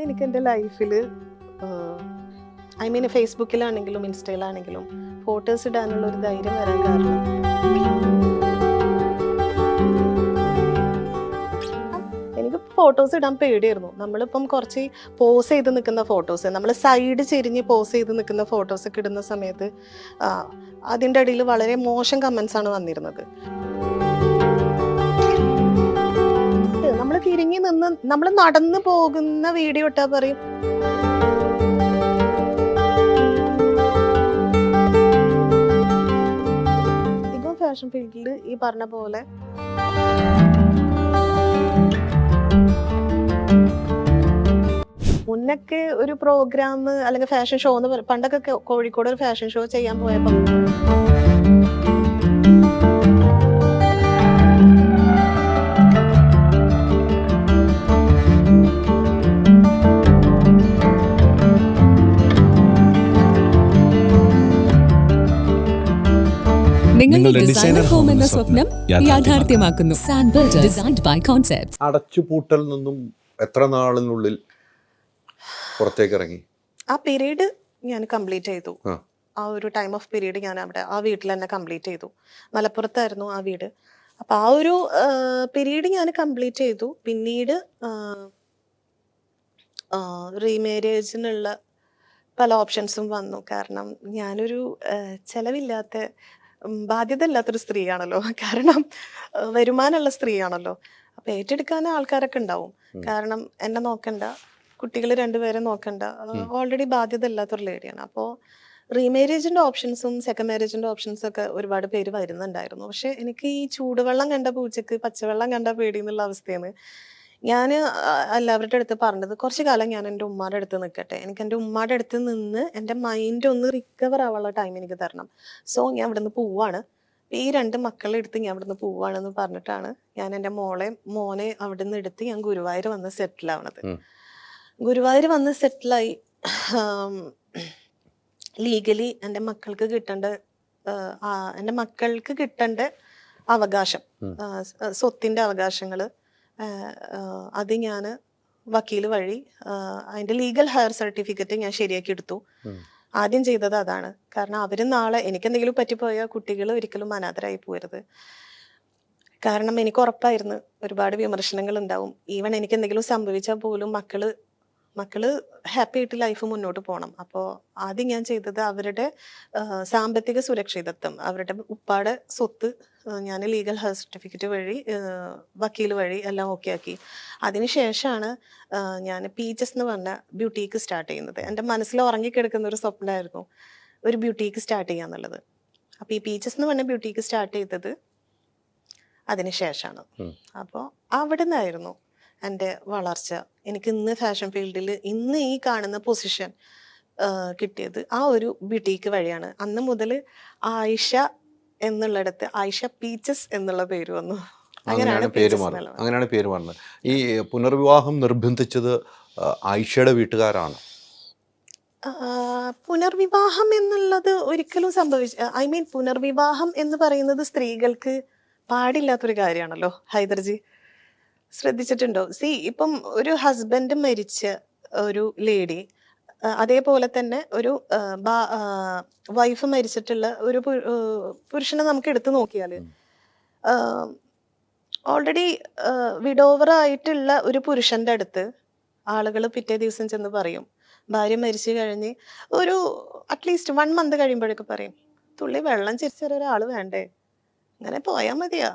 എനിക്ക് എൻ്റെ ലൈഫിൽ ഐ മീൻ ഫേസ്ബുക്കിലാണെങ്കിലും ഇൻസ്റ്റയിലാണെങ്കിലും ഫോട്ടോസ് ഇടാനുള്ള ഒരു ധൈര്യം വരാൻ കാരണം എനിക്ക് ഫോട്ടോസ് ഇടാൻ പേടിയായിരുന്നു. നമ്മളിപ്പം കുറച്ച് പോസ് ചെയ്ത് നിൽക്കുന്ന ഫോട്ടോസ്, നമ്മൾ സൈഡ് ചെരിഞ്ഞ് പോസ് ചെയ്ത് നിൽക്കുന്ന ഫോട്ടോസൊക്കെ ഇടുന്ന സമയത്ത് അതിൻ്റെ ഇടയിൽ വളരെ മോശം കമൻസ് ആണ് വന്നിരുന്നത്. നമ്മൾ തിരിഞ്ഞു നിന്ന് നമ്മൾ നടന്നു പോകുന്ന വീഡിയോ ഇട്ടാൽ പറയും അധികം ഫാഷൻ ഫീൽഡിൽ ഈ പറഞ്ഞ പോലെ മുന്നൊക്കെ ഒരു പ്രോഗ്രാം അല്ലെങ്കിൽ ഫാഷൻ ഷോ എന്ന് പണ്ടൊക്കെ കോഴിക്കോട് ഒരു ഫാഷൻ ഷോ ചെയ്യാൻ പോയപ്പോൾ നിങ്ങളുടെ ഡിസൈനർ ഹോം എന്ന സ്വപ്നം യാഥാർത്ഥ്യമാക്കുന്നു. സാൻബിൾഡ് ഡിസൈൻഡ് ബൈ കോൺസെപ്റ്റ്സ്. അടച്ചുപൂട്ടൽ നിന്നും എത്ര നാളിനുള്ളിൽ പുറത്തേക്ക് ഇറങ്ങി? ആ പീരീഡ് ഞാൻ കംപ്ലീറ്റ് ചെയ്തു. ആ ഒരു ടൈം ഓഫ് പീരീഡ് ഞാൻ അവിടെ ആ വീട്ടിൽ തന്നെ കംപ്ലീറ്റ് ചെയ്തു. മലപ്പുറത്തായിരുന്നു ആ വീട്. അപ്പം ആ ഒരു പീരീഡ് ഞാൻ കംപ്ലീറ്റ് ചെയ്തു. പിന്നീട് റീമാരേജിനുള്ള പല ഓപ്ഷൻസും വന്നു. കാരണം ഞാനൊരു ചെലവില്ലാത്ത ബാധ്യത ഇല്ലാത്തൊരു സ്ത്രീയാണല്ലോ. കാരണം വരുമാനമുള്ള സ്ത്രീയാണല്ലോ. അപ്പം ഏറ്റെടുക്കാൻ ആൾക്കാരൊക്കെ ഉണ്ടാവും. കാരണം എന്നെ നോക്കണ്ട, കുട്ടികൾ രണ്ടുപേരെ നോക്കണ്ട, ഓൾറെഡി ബാധ്യത ഇല്ലാത്തൊരു ലേഡിയാണ്. അപ്പോൾ റീമാരേജിൻ്റെ ഓപ്ഷൻസും സെക്കൻഡ് മാരേജിൻ്റെ ഓപ്ഷൻസും ഒക്കെ ഒരുപാട് പേര് വരുന്നുണ്ടായിരുന്നു. പക്ഷെ എനിക്ക് ഈ ചൂടുവെള്ളം കണ്ട പൂച്ചക്ക് പച്ചവെള്ളം കണ്ട പേടി എന്നുള്ള അവസ്ഥയാണ്. ഞാൻ എല്ലാവരുടെ അടുത്ത് പറഞ്ഞത് കുറച്ച് കാലം ഞാൻ എൻ്റെ ഉമ്മാടെ അടുത്ത് നിൽക്കട്ടെ, എനിക്ക് എൻ്റെ ഉമ്മാടെ അടുത്ത് നിന്ന് എൻ്റെ മൈൻഡ് ഒന്ന് റിക്കവർ ആവാനുള്ള ടൈം എനിക്ക് തരണം. സോ ഞാൻ ഇവിടുന്ന് പോവാണ്, ഈ 2 മക്കളെ എടുത്ത് ഞാൻ ഇവിടുന്ന് പോവാണെന്ന് പറഞ്ഞിട്ടാണ് ഞാൻ എൻ്റെ മോനെ അവിടെ നിന്ന് എടുത്ത് ഞാൻ ഗുരുവായൂർ വന്ന് സെറ്റിൽ ആവണത്. ഗുരുവായൂർ വന്ന് സെറ്റിലായി. ലീഗലി എൻ്റെ മക്കൾക്ക് കിട്ടേണ്ട അവകാശം, സ്വത്തിൻ്റെ അവകാശങ്ങൾ, അത് ഞാൻ വക്കീൽ വഴി അതിൻ്റെ ലീഗൽ ഹയർ സർട്ടിഫിക്കറ്റ് ഞാൻ ശരിയാക്കി എടുത്തു. ആദ്യം ചെയ്തത് അതാണ്. കാരണം അവർ നാളെ എനിക്കെന്തെങ്കിലും പറ്റിപ്പോയാൽ കുട്ടികൾ ഒരിക്കലും അനാഥരായി പോകരുത്. കാരണം എനിക്ക് ഉറപ്പായിരുന്നു ഒരുപാട് വിമർശനങ്ങൾ ഉണ്ടാവും. ഈവൻ എനിക്ക് എന്തെങ്കിലും സംഭവിച്ചാൽ പോലും മക്കള് ഹാപ്പി ആയിട്ട് ലൈഫ് മുന്നോട്ട് പോകണം. അപ്പോൾ ആദ്യം ഞാൻ ചെയ്തത് അവരുടെ സാമ്പത്തിക സുരക്ഷിതത്വം, അവരുടെ ഉപ്പാടെ സ്വത്ത് ഞാൻ ലീഗൽ ഹെയർ സർട്ടിഫിക്കറ്റ് വഴി വക്കീൽ വഴി എല്ലാം ഓക്കെ ആക്കി. അതിനുശേഷമാണ് ഞാൻ പീച്ചസ് എന്ന് പറഞ്ഞ ബ്യൂട്ടീക്ക് സ്റ്റാർട്ട് ചെയ്യുന്നത്. എൻ്റെ മനസ്സിൽ ഉറങ്ങിക്കിടക്കുന്ന ഒരു സ്വപ്നമായിരുന്നു ഒരു ബ്യൂട്ടീക്ക് സ്റ്റാർട്ട് ചെയ്യാന്നുള്ളത്. അപ്പോൾ ഈ പീച്ചസ് എന്ന് പറഞ്ഞ ബ്യൂട്ടീക്ക് സ്റ്റാർട്ട് ചെയ്തത് അതിനുശേഷമാണ്. അപ്പോൾ അവിടെ നിന്നായിരുന്നു എൻ്റെ വളർച്ച. എനിക്ക് ഇന്ന് ഫാഷൻ ഫീൽഡിൽ ഇന്ന് ഈ കാണുന്ന പൊസിഷൻ കിട്ടിയത് ആ ഒരു ബ്യൂട്ടീക്ക് വഴിയാണ്. അന്ന് മുതൽ ആയിഷ എന്നുള്ളിടത്ത് ആയിഷ പീച്ചസ് എന്നുള്ള പേര് വന്നു. അങ്ങനെയാണ് പേര് പറഞ്ഞത്. ഈ പുനർവിവാഹം നിർബന്ധിച്ചത് ആയിഷയുടെ വീട്ടുകാരാണ്? പുനർവിവാഹം എന്നുള്ളത് ഒരിക്കലും പുനർവിവാഹം എന്ന് പറയുന്നത് സ്ത്രീകൾക്ക് പാടില്ലാത്തൊരു കാര്യമാണല്ലോ ഹൈദർജി. ശ്രദ്ധിച്ചിട്ടുണ്ടോ? ഇപ്പം ഒരു ഹസ്ബൻഡ് മരിച്ച ഒരു ലേഡി, അതേപോലെ തന്നെ ഒരു വൈഫ് മരിച്ചിട്ടുള്ള ഒരു പുരുഷനെ നമുക്ക് എടുത്തു നോക്കിയാൽ ഓൾറെഡി വിഡോവർ ആയിട്ടുള്ള ഒരു പുരുഷന്റെ അടുത്ത് ആളുകൾ പിറ്റേ ദിവസം ചെന്ന് പറയും, ഭാര്യ മരിച്ചു കഴിഞ്ഞ് ഒരു അറ്റ്ലീസ്റ്റ് 1 month കഴിയുമ്പോഴൊക്കെ പറയും, തുള്ളി വെള്ളം ചിരിച്ചൊരാൾ വേണ്ടേ, അങ്ങനെ പോയാൽ മതിയാ,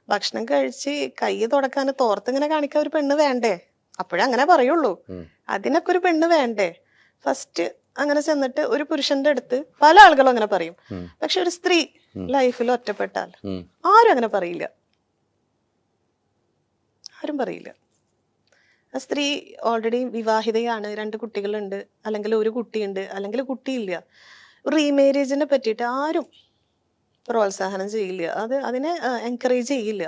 ഭക്ഷണം കഴിച്ച് കൈ തുടക്കാൻ തോർത്തിങ്ങനെ കാണിക്കാൻ ഒരു പെണ്ണ് വേണ്ടേ, അപ്പോഴങ്ങനെ പറയുള്ളൂ. അതിനൊക്കെ ഒരു പെണ്ണ് വേണ്ടേ. ഫസ്റ്റ് അങ്ങനെ ചെന്നിട്ട് ഒരു പുരുഷന്റെ അടുത്ത് പല ആളുകളും അങ്ങനെ പറയും. പക്ഷെ ഒരു സ്ത്രീ ലൈഫിൽ ഒറ്റപ്പെട്ടാൽ ആരും അങ്ങനെ പറയില്ല. ആരും പറയില്ല. ആ സ്ത്രീ ഓൾറെഡി വിവാഹിതയാണ്, 2 കുട്ടികളുണ്ട്, അല്ലെങ്കിൽ ഒരു കുട്ടിയുണ്ട്, അല്ലെങ്കിൽ കുട്ടിയില്ല. റീമാരേജിനെ പറ്റിയിട്ട് ആരും പ്രോത്സാഹനം ചെയ്യില്ല, അതിനെ എൻകറേജ് ചെയ്യില്ല.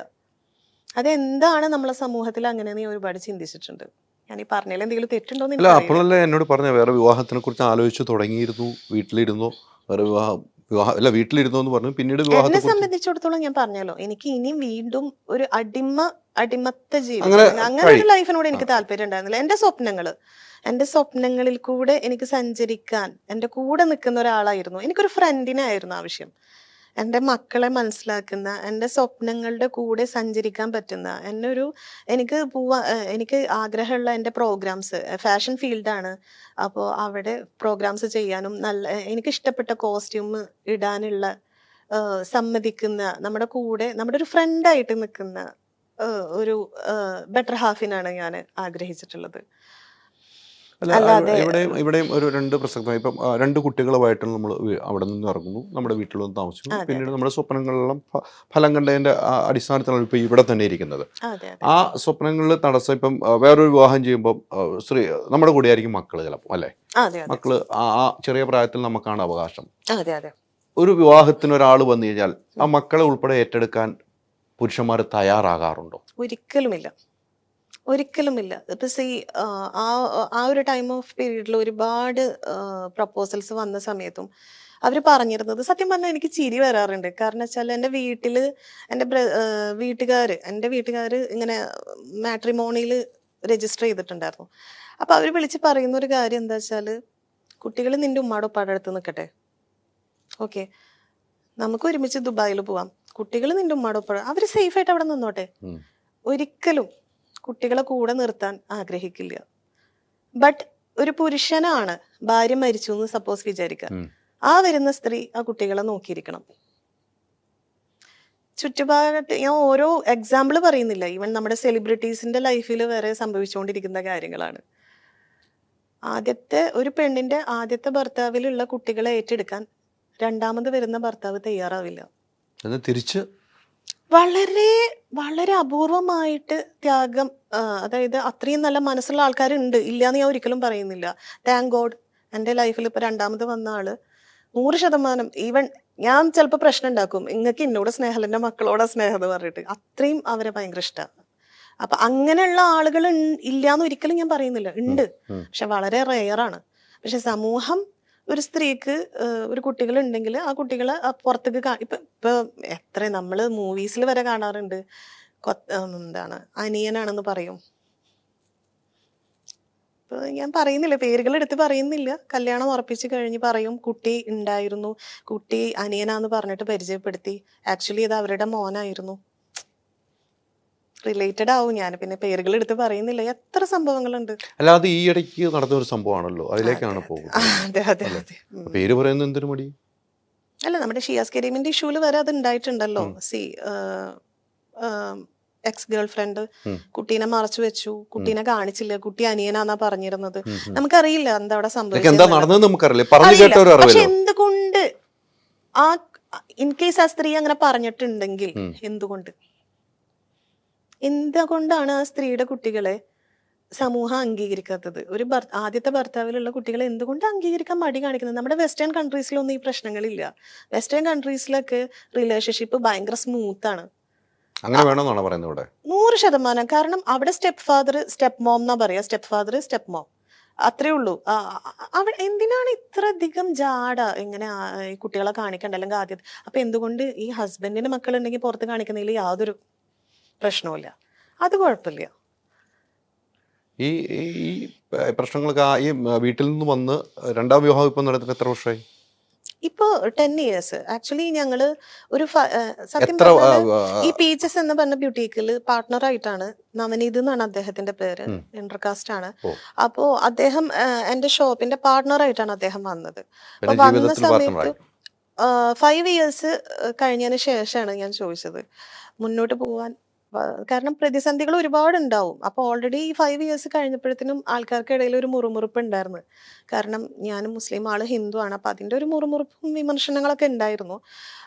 അതെന്താണ് നമ്മളെ സമൂഹത്തിൽ അങ്ങനെ നീ ഒരുപാട് ചിന്തിച്ചിട്ടുണ്ട്. ഞാൻ ഈ പറഞ്ഞതിൽ എന്തെങ്കിലും തെറ്റുണ്ടോന്ന്? അല്ല, അപ്പോഴല്ലേ എന്നോട് പറഞ്ഞ വേറെ വിവാഹത്തിനെ കുറിച്ച് ആലോചിച്ച് തുടങ്ങിയിരുന്നു, വീട്ടിലിരുന്നു, വേറെ വീട്ടിലിരുന്നു എന്ന് പറഞ്ഞു. പിന്നീട് എന്നെ സംബന്ധിച്ചിടത്തോളം ഞാൻ പറഞ്ഞല്ലോ, എനിക്ക് ഇനി വീണ്ടും ഒരു അടിമ അടിമത്ത അങ്ങനെ ജീവിതം അങ്ങനെ ഒരു കഴിയും. ലൈഫിനോട് എനിക്ക് താല്പര്യം ഉണ്ടായിരുന്നില്ല. എന്റെ സ്വപ്നങ്ങളിൽ കൂടെ എനിക്ക് സഞ്ചരിക്കാൻ എന്റെ കൂടെ നിൽക്കുന്ന ഒരാളായിരുന്നു. എനിക്കൊരു ഫ്രണ്ടിനെ ആയിരുന്നു ആവശ്യം. എന്റെ മക്കളെ മനസ്സിലാക്കുന്ന, എന്റെ സ്വപ്നങ്ങളുടെ കൂടെ സഞ്ചരിക്കാൻ പറ്റുന്ന, എനിക്ക് ആഗ്രഹമുള്ള എന്റെ പ്രോഗ്രാംസ് ഫാഷൻ ഫീൽഡാണ്. അപ്പോൾ അവിടെ പ്രോഗ്രാംസ് ചെയ്യാനും എനിക്ക് ഇഷ്ടപ്പെട്ട കോസ്റ്റ്യൂം ഇടാനുള്ള സമ്മതിക്കുന്ന, നമ്മുടെ കൂടെ നമ്മുടെ ഒരു ഫ്രണ്ടായിട്ട് നിൽക്കുന്ന ഒരു ബെറ്റർ ഹാഫിനാണ് ഞാൻ ആഗ്രഹിച്ചിട്ടുള്ളത്. അല്ല, അല്ലാതെ ഇവിടെയും ഒരു രണ്ട് പ്രസക്തമായി ഇപ്പം രണ്ട് കുട്ടികളുമായിട്ട് നമ്മൾ അവിടെ നിന്ന് ഇറങ്ങുന്നു, നമ്മുടെ വീട്ടിൽ വന്ന് താമസിക്കുന്നു, അതെ പിന്നീട് നമ്മുടെ സ്വപ്നങ്ങളെല്ലാം ഫലം കണ്ടതിൻ്റെ അടിസ്ഥാനത്തിലാണ് ഇപ്പോൾ ഇവിടെ തന്നെ ഇരിക്കുന്നത്. അതെ അതെ ആ സ്വപ്നങ്ങളിൽ തടസ്സം ഇപ്പം വേറൊരു വിവാഹം ചെയ്യുമ്പം നമ്മുടെ കൂടെ ആയിരിക്കും മക്കൾ ചിലപ്പോൾ, അല്ലേ? അതെ അതെ മക്കള് ആ ചെറിയ പ്രായത്തിൽ നമുക്കാണ് അവകാശം. അതെ അതെ ഒരു വിവാഹത്തിന് ഒരാൾ വന്നു കഴിഞ്ഞാൽ ആ മക്കളെ ഉൾപ്പെടെ ഏറ്റെടുക്കാൻ പുരുഷന്മാർ തയ്യാറാകാറുണ്ടോ? ഒരിക്കലുമില്ല. ഇപ്പൊ ആ ഒരു ടൈം ഓഫ് പീരീഡിൽ ഒരുപാട് പ്രപ്പോസൽസ് വന്ന സമയത്തും അവർ പറഞ്ഞിരുന്നത്, സത്യം പറഞ്ഞാൽ എനിക്ക് ചിരി വരാറുണ്ട്. കാരണം വെച്ചാൽ എൻ്റെ വീട്ടില് എൻ്റെ വീട്ടുകാര് ഇങ്ങനെ മാട്രിമോണിയിൽ രജിസ്റ്റർ ചെയ്തിട്ടുണ്ടായിരുന്നു. അപ്പൊ അവർ വിളിച്ച് പറയുന്ന ഒരു കാര്യം എന്താ വെച്ചാല്, കുട്ടികൾ നിന്റെ ഉമ്മാടെ ഉപ്പാടെ അടുത്ത് നിൽക്കട്ടെ, ഓക്കെ, നമുക്ക് ഒരുമിച്ച് ദുബായിൽ പോവാം, കുട്ടികൾ നിന്റെ ഉമ്മാടെ ഉപ്പാടെ അവര് സേഫ് ആയിട്ട് അവിടെ നിന്നോട്ടെ. ഒരിക്കലും കുട്ടികളെ കൂടെ നിർത്താൻ ആഗ്രഹിക്കില്ല. ബട്ട് ഒരു പുരുഷനാണ്, ഭാര്യ മരിച്ചു എന്ന് സപ്പോസ് വിചാരിക്കാം, ആ വരുന്ന സ്ത്രീ ആ കുട്ടികളെ നോക്കിയിരിക്കണം. ചുറ്റുപാട് ഞാൻ ഓരോ എക്സാമ്പിൾ പറയുന്നില്ല, ഈവൻ നമ്മുടെ സെലിബ്രിറ്റീസിന്റെ ലൈഫിൽ വരെ സംഭവിച്ചുകൊണ്ടിരിക്കുന്ന കാര്യങ്ങളാണ്. ഒരു പെണ്ണിന്റെ ആദ്യത്തെ ഭർത്താവിലുള്ള കുട്ടികളെ ഏറ്റെടുക്കാൻ രണ്ടാമത് വരുന്ന ഭർത്താവ് തയ്യാറാവില്ല. തിരിച്ച് വളരെ വളരെ അപൂർവമായിട്ട് ത്യാഗം, അതായത് അത്രയും നല്ല മനസ്സുള്ള ആൾക്കാരുണ്ട്, ഇല്ലാന്ന് ഞാൻ ഒരിക്കലും പറയുന്നില്ല. താങ്ക് ഗോഡ് എൻ്റെ ലൈഫിൽ ഇപ്പൊ രണ്ടാമത് വന്ന ആള് 100%, ഈവൻ ഞാൻ ചിലപ്പോൾ പ്രശ്നം ഉണ്ടാക്കും, നിങ്ങൾക്ക് എന്നോട് സ്നേഹം എൻ്റെ മക്കളോടാ സ്നേഹം എന്ന് പറഞ്ഞിട്ട്, അത്രയും അവരെ ഭയങ്കര ഇഷ്ടമാണ്. അപ്പൊ അങ്ങനെയുള്ള ആളുകൾ ഇല്ലാന്ന് ഒരിക്കലും ഞാൻ പറയുന്നില്ല, ഉണ്ട്, പക്ഷെ വളരെ റെയറാണ്. പക്ഷെ സമൂഹം ഒരു സ്ത്രീക്ക് ഒരു കുട്ടികൾ ഉണ്ടെങ്കിൽ ആ കുട്ടികളെ പുറത്തേക്ക് ഇപ്പൊ എത്ര നമ്മള് മൂവീസിൽ വരെ കാണാറുണ്ട്, എന്താണ് അനിയനാണെന്ന് പറയും. ഇപ്പൊ ഞാൻ പറയുന്നില്ല, പേരുകൾ എടുത്ത് പറയുന്നില്ല, കല്യാണം ഉറപ്പിച്ച് കഴിഞ്ഞ് പറയും കുട്ടി ഉണ്ടായിരുന്നു, കുട്ടി അനിയനാന്ന് പറഞ്ഞിട്ട് പരിചയപ്പെടുത്തി, ആക്ച്വലി ഇത് അവരുടെ മോനായിരുന്നു. റിലേറ്റഡ് ആവും, ഞാൻ പിന്നെ പേരുകൾ എടുത്ത് പറയുന്നില്ല, എത്ര സംഭവങ്ങളുണ്ട്. അല്ലാതെ ഈ ഇടയ്ക്ക് നടന്ന ഒരു സംഭവമാണല്ലോ, അതിലേക്കാണ് പോകുന്നത്. അതെ അതെ അതെ പേര് പറയുന്നത് എന്തൊരു മടി? അല്ല, നമ്മുടെ ഷിയാസ് കരീമിന്റെ ഇഷ്യൂല് വരെ അത് ഉണ്ടായിട്ടുണ്ടല്ലോ. എക്സ് ഗേൾ ഫ്രണ്ട് കുട്ടീനെ മറച്ചു വെച്ചു, കുട്ടീനെ കാണിച്ചില്ല, കുട്ടി അനിയനാന്നാ പറഞ്ഞിരുന്നത്. നമുക്കറിയില്ല എന്താ അവിടെ സംഭവിച്ചത്, പക്ഷെ എന്തുകൊണ്ട് ഇൻ കേസ് ആ സ്ത്രീ അങ്ങനെ പറഞ്ഞിട്ടുണ്ടെങ്കിൽ എന്തുകൊണ്ടാണ് ആ സ്ത്രീയുടെ കുട്ടികളെ സമൂഹം അംഗീകരിക്കാത്തത്? ആദ്യത്തെ ഭർത്താവിലുള്ള കുട്ടികളെ എന്തുകൊണ്ട് അംഗീകരിക്കാൻ മടി കാണിക്കുന്നത്? നമ്മുടെ വെസ്റ്റേൺ കൺട്രീസിലൊന്നും ഈ പ്രശ്നങ്ങളില്ല. വെസ്റ്റേൺ കൺട്രീസിലൊക്കെ റിലേഷൻഷിപ്പ് ഭയങ്കര സ്മൂത്ത് ആണ്. 100%. കാരണം അവിടെ സ്റ്റെപ്പ് ഫാദർ സ്റ്റെപ്പ് മോം എന്നാ പറയാ, സ്റ്റെപ്പ് ഫാദർ സ്റ്റെപ്പ് മോം, അത്രേ ഉള്ളൂ. അവിടെ എന്തിനാണ് ഇത്ര അധികം ജാട ഇങ്ങനെ ഈ കുട്ടികളെ കാണിക്കണ്ട? അല്ലെങ്കിൽ ആദ്യം അപ്പൊ എന്തുകൊണ്ട് ഈ ഹസ്ബൻഡിന് മക്കളുണ്ടെങ്കിൽ പുറത്ത് കാണിക്കുന്നതിൽ യാതൊരു പ്രശ്നവുമില്ല, അത് കുഴപ്പമില്ല. ഈ പ്രശ്നങ്ങൾക്ക് ഈ വീട്ടിൽ നിന്ന് വന്ന് രണ്ടാം വിവാഹം ഇപ്പം നടത്തിട്ട് എത്ര വർഷമായി? ഇപ്പൊ 10 years. ആക്ച്വലി ഞങ്ങള് ഒരു സത്യം ഈ പീച്ചസ് എന്ന് പറഞ്ഞ ബ്യൂട്ടീക്കില് പാർട്ട്ണർ ആയിട്ടാണ്, നവനീത് എന്നാണ് അദ്ദേഹത്തിന്റെ പേര്, ഇന്റർകാസ്റ്റ് ആണ്. അപ്പോ അദ്ദേഹം എന്റെ ഷോപ്പിന്റെ പാർട്ട്ണർ ആയിട്ടാണ് അദ്ദേഹം വന്നത്. അപ്പൊ വന്ന സമയത്ത് 5 years കഴിഞ്ഞതിന് ശേഷമാണ് ഞാൻ ചോദിച്ചത് മുന്നോട്ട് പോവാൻ. കാരണം പ്രതിസന്ധികൾ ഒരുപാട് ഉണ്ടാവും. അപ്പൊ ഓൾറെഡി ഈ 5 years കഴിഞ്ഞപ്പോഴത്തേനും ആൾക്കാർക്കിടയിൽ ഒരു മുറുമുറുപ്പ് ഉണ്ടായിരുന്നു. കാരണം ഞാൻ മുസ്ലിം, ആള് ഹിന്ദു ആണ്. അപ്പൊ അതിന്റെ ഒരു മുറുമുറുപ്പും വിമർശനങ്ങളൊക്കെ ഉണ്ടായിരുന്നു.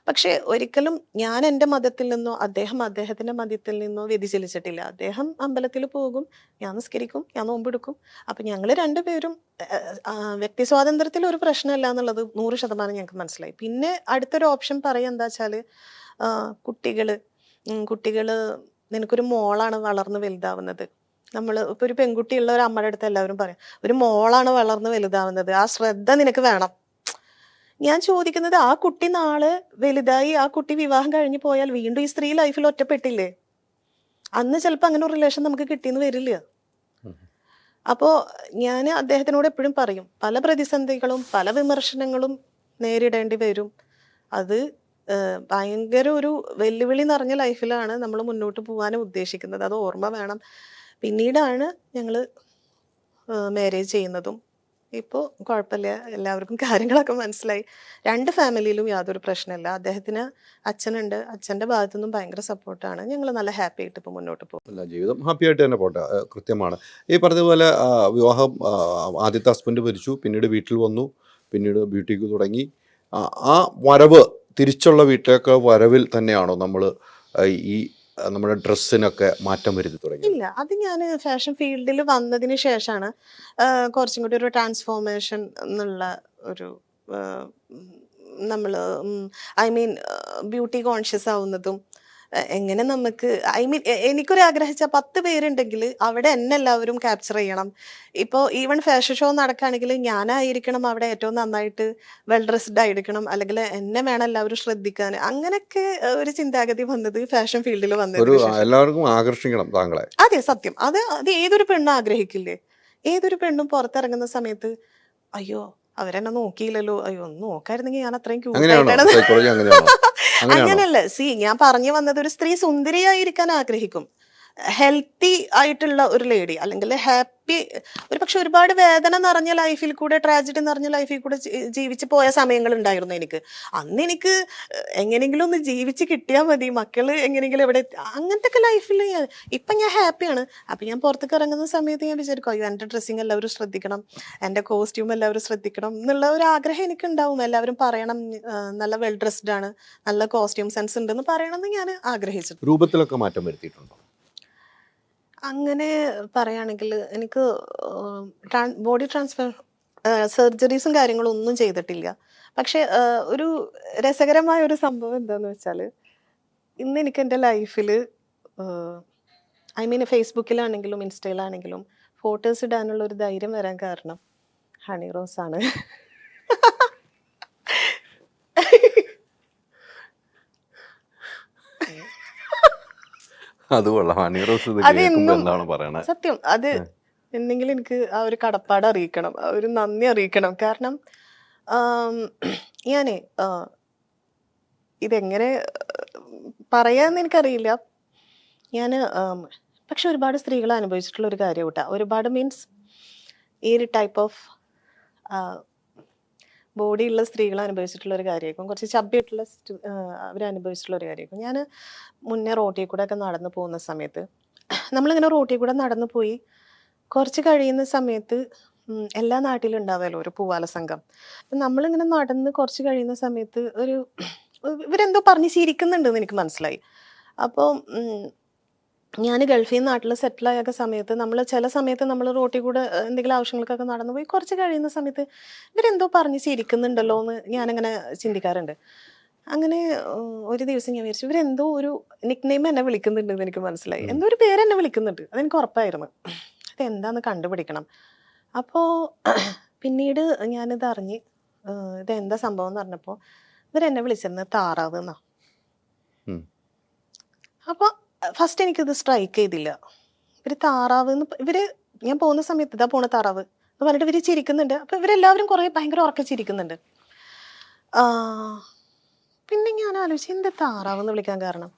പക്ഷെ ഒരിക്കലും ഞാൻ എൻ്റെ മതത്തിൽ നിന്നോ അദ്ദേഹം അദ്ദേഹത്തിന്റെ മതത്തിൽ നിന്നോ വ്യതിചലിച്ചിട്ടില്ല. അദ്ദേഹം അമ്പലത്തിൽ പോകും, ഞാൻ നിസ്കരിക്കും, ഞാൻ നോമ്പെടുക്കും. അപ്പൊ ഞങ്ങള് രണ്ടുപേരും വ്യക്തി സ്വാതന്ത്ര്യത്തിൽ ഒരു പ്രശ്നമല്ല എന്നുള്ളത് 100% ഞങ്ങൾക്ക് മനസ്സിലായി. പിന്നെ അടുത്തൊരു ഓപ്ഷൻ പറയാ എന്താ വെച്ചാല്, കുട്ടികള് നിനക്കൊരു മോളാണ് വളർന്ന് വലുതാവുന്നത്. ഇപ്പൊ ഒരു പെൺകുട്ടിയുള്ള ഒരു അമ്മയുടെ അടുത്ത് എല്ലാവരും പറയും, ഒരു മോളാണ് വളർന്ന് വലുതാവുന്നത്, ആ ശ്രദ്ധ നിനക്ക് വേണം. ഞാൻ ചോദിക്കുന്നത്, ആ കുട്ടി നാളെ വലുതായി ആ കുട്ടി വിവാഹം കഴിഞ്ഞ് പോയാൽ വീണ്ടും ഈ സ്ത്രീ ലൈഫിൽ ഒറ്റപ്പെട്ടില്ലേ? അന്ന് ചിലപ്പോൾ അങ്ങനെ ഒരു റിലേഷൻ നമുക്ക് കിട്ടിയെന്ന് വരില്ല. അപ്പോൾ ഞാൻ അദ്ദേഹത്തിനോട് എപ്പോഴും പറയും, പല പ്രതിസന്ധികളും പല വിമർശനങ്ങളും നേരിടേണ്ടി വരും. അത് ഭയങ്കര ഒരു വെല്ലുവിളി നിറഞ്ഞ ലൈഫിലാണ് നമ്മൾ മുന്നോട്ട് പോകാനും ഉദ്ദേശിക്കുന്നത്. അത് ഓർമ്മ വേണം. പിന്നീടാണ് ഞങ്ങൾ മാരേജ് ചെയ്യുന്നതും. ഇപ്പോൾ കുഴപ്പമില്ല, എല്ലാവർക്കും കാര്യങ്ങളൊക്കെ മനസ്സിലായി. 2 ഫാമിലിയിലും യാതൊരു പ്രശ്നമില്ല. അദ്ദേഹത്തിന് അച്ഛനുണ്ട്, അച്ഛൻ്റെ ഭാഗത്തു നിന്നും ഭയങ്കര സപ്പോർട്ടാണ്. ഞങ്ങൾ നല്ല ഹാപ്പി ആയിട്ട് ഇപ്പോൾ മുന്നോട്ട് പോകും. അല്ല, ജീവിതം ഹാപ്പി ആയിട്ട് തന്നെ പോട്ടെ. കൃത്യമാണ് ഈ പറഞ്ഞതുപോലെ. വിവാഹം ആദ്യത്തെ ഹസ്ബൻഡ് മരിച്ചു, പിന്നീട് വീട്ടിൽ വന്നു, പിന്നീട് ബ്യൂട്ടിക്ക് തുടങ്ങി. ആ വരവ്, തിരിച്ചുള്ള വീട്ടിലേക്ക് വരവിൽ തന്നെയാണോ നമ്മൾ ഈ നമ്മുടെ ഡ്രസ്സിനൊക്കെ മാറ്റം വരുത്തി തുടങ്ങി? ഇല്ല, അത് ഞാൻ ഫാഷൻ ഫീൽഡിൽ വന്നതിന് ശേഷമാണ് കുറച്ചും കൂടി ഒരു ട്രാൻസ്ഫോർമേഷൻ എന്നുള്ള ഒരു നമ്മൾ ഐ മീൻ ബ്യൂട്ടി കോൺഷ്യസ് ആവുന്നതും. എങ്ങനെ നമുക്ക് എനിക്കൊരു ആഗ്രഹിച്ച 10 പേരുണ്ടെങ്കിൽ അവിടെ എന്നെ എല്ലാവരും ക്യാപ്ചർ ചെയ്യണം. ഇപ്പോൾ ഈവൻ ഫാഷൻ ഷോ നടക്കുകയാണെങ്കിൽ ഞാനായിരിക്കണം അവിടെ ഏറ്റവും നന്നായിട്ട് വെൽ ഡ്രസ്ഡ് ആയിരിക്കണം, അല്ലെങ്കിൽ എന്നെ വേണം എല്ലാവരും ശ്രദ്ധിക്കാൻ. അങ്ങനെയൊക്കെ ഒരു ചിന്താഗതി വന്നത് ഫാഷൻ ഫീൽഡിൽ വന്നതിന് ശേഷം. എല്ലാവർക്കും ആകർഷിക്കണം താങ്കളെ. അതെ, സത്യം. അത് ഏതൊരു പെണ്ണും ആഗ്രഹിക്കില്ലേ? ഏതൊരു പെണ്ണും പുറത്തിറങ്ങുന്ന സമയത്ത് അയ്യോ അവരെന്നെ നോക്കിയില്ലല്ലോ, അയ്യോ ഒന്ന് നോക്കായിരുന്നെങ്കിൽ ഞാൻ അത്രയും അങ്ങനെയല്ല. ഞാൻ പറഞ്ഞു വന്നത്, ഒരു സ്ത്രീ സുന്ദരിയായിരിക്കാൻ ആഗ്രഹിക്കും. ഹെൽത്തി ആയിട്ടുള്ള ഒരു ലേഡി, അല്ലെങ്കിൽ ഹാപ്പി. ഒരു പക്ഷെ ഒരുപാട് വേദന നിറഞ്ഞ ലൈഫിൽ കൂടെ, ട്രാജഡി നിറഞ്ഞ ലൈഫിൽ കൂടെ ജീവിച്ച് പോയ സമയങ്ങൾ ഉണ്ടായിരുന്നു എനിക്ക്. അന്ന് എനിക്ക് എങ്ങനെയെങ്കിലും ഒന്ന് ജീവിച്ച് കിട്ടിയാൽ മതി, മക്കള് എങ്ങനെയെങ്കിലും എവിടെ, അങ്ങനത്തെ ഒക്കെ ലൈഫിൽ ഇപ്പം ഞാൻ ഹാപ്പിയാണ്. അപ്പം ഞാൻ പുറത്തേക്ക് ഇറങ്ങുന്ന സമയത്ത് ഞാൻ വിചാരിക്കും അയ്യോ എൻ്റെ ഡ്രസ്സിങ് എല്ലാവരും ശ്രദ്ധിക്കണം, എൻ്റെ കോസ്റ്റ്യൂം എല്ലാവരും ശ്രദ്ധിക്കണം എന്നുള്ള ഒരു ആഗ്രഹം എനിക്കുണ്ടാവും. എല്ലാവരും പറയണം നല്ല വെൽ ഡ്രസ്ഡ് ആണ്, നല്ല കോസ്റ്റ്യൂം സെൻസ് ഉണ്ടെന്ന് പറയണമെന്ന് ഞാൻ ആഗ്രഹിച്ചു. രൂപത്തിലൊക്കെ മാറ്റം വരുത്തിയിട്ടുണ്ടോ? അങ്ങനെ പറയുകയാണെങ്കിൽ എനിക്ക് ബോഡി ട്രാൻസ്ഫർ സർജറീസും കാര്യങ്ങളും ഒന്നും ചെയ്തിട്ടില്ല. പക്ഷെ ഒരു രസകരമായ ഒരു സംഭവം എന്താണെന്ന് വെച്ചാൽ, ഇന്ന് എനിക്ക് എൻ്റെ ലൈഫിൽ ഐ മീൻ ഫേസ്ബുക്കിലാണെങ്കിലും ഇൻസ്റ്റയിലാണെങ്കിലും ഫോട്ടോസ് ഇടാനുള്ള ഒരു ധൈര്യം വരാൻ കാരണം ഹണി റോസ് ആണ്. സത്യം, അത് എന്തെങ്കിലും എനിക്ക് ആ ഒരു കടപ്പാട് അറിയിക്കണം, ആ ഒരു നന്ദി അറിയിക്കണം. കാരണം ഞാനേ ഇതെങ്ങനെ പറയാന്ന് എനിക്കറിയില്ല. ഞാൻ പക്ഷെ ഒരുപാട് സ്ത്രീകൾ അനുഭവിച്ചിട്ടുള്ള ഒരു കാര്യം കൂട്ടാ. ഒരുപാട് മീൻസ് ഈ ഒരു ടൈപ്പ് ഓഫ് ബോഡിയുള്ള സ്ത്രീകൾ അനുഭവിച്ചിട്ടുള്ള ഒരു കാര്യമായിരിക്കും, കുറച്ച് ചബ്ബിയായിട്ടുള്ള അവർ അനുഭവിച്ചിട്ടുള്ള ഒരു കാര്യമായിരിക്കും. ഞാൻ മുന്നേ റോട്ടിൽ കൂടെ ഒക്കെ നടന്നു പോകുന്ന സമയത്ത്, നമ്മളിങ്ങനെ റോട്ടിൽ കൂടെ നടന്നു പോയി കുറച്ച് കഴിയുന്ന സമയത്ത് എല്ലാ നാട്ടിലും ഉണ്ടാവുമല്ലോ ഒരു പൂവാല സംഘം. അപ്പം നമ്മളിങ്ങനെ നടന്ന് കുറച്ച് കഴിയുന്ന സമയത്ത് ഇവരെന്തോ പറഞ്ഞ് ചിരിക്കുന്നുണ്ടെന്ന് എനിക്ക് മനസ്സിലായി. അപ്പോൾ ഞാൻ ഗൾഫിൽ നിന്ന് നാട്ടിൽ സെറ്റിലായ സമയത്ത് ചില സമയത്ത് നമ്മൾ റോട്ടിൽ കൂടെ എന്തെങ്കിലും ആവശ്യങ്ങൾക്കൊക്കെ നടന്നു പോയി കുറച്ച് കഴിയുന്ന സമയത്ത് ഇവരെന്തോ പറഞ്ഞ് ചിരിക്കുന്നുണ്ടല്ലോ എന്ന് ഞാനങ്ങനെ ചിന്തിക്കാറുണ്ട്. അങ്ങനെ ഒരു ദിവസം ഞാൻ വിചാരിച്ചു ഇവരെന്തോ ഒരു നിക് നെയിം എന്നെ വിളിക്കുന്നുണ്ടെന്ന് എനിക്ക് മനസ്സിലായി. എന്തോ ഒരു പേര് എന്നെ വിളിക്കുന്നുണ്ട്, അതെനിക്ക് ഉറപ്പായിരുന്നു. അതെന്താന്ന് കണ്ടുപിടിക്കണം. അപ്പോൾ പിന്നീട് ഞാനിത് അറിഞ്ഞ് ഇതെന്താ സംഭവം എന്ന് പറഞ്ഞപ്പോൾ ഇവരെന്നെ വിളിച്ചിരുന്നത് താറാവ് എന്നാ. അപ്പോൾ ഫസ്റ്റ് എനിക്കിത് സ്ട്രൈക്ക് ചെയ്തില്ല. ഇവര് താറാവ് ഞാൻ പോകുന്ന സമയത്ത് ഇതാ പോണ താറാവ് എന്ന് പറഞ്ഞിട്ട് ഇവര് ചിരിക്കുന്നുണ്ട്. അപ്പൊ ഇവരെല്ലാവരും കുറെ ഭയങ്കര ഉറക്കം ചിരിക്കുന്നുണ്ട്. പിന്നെ ഞാൻ ആലോചിച്ചു എന്താ താറാവ് എന്ന് വിളിക്കാൻ കാരണം.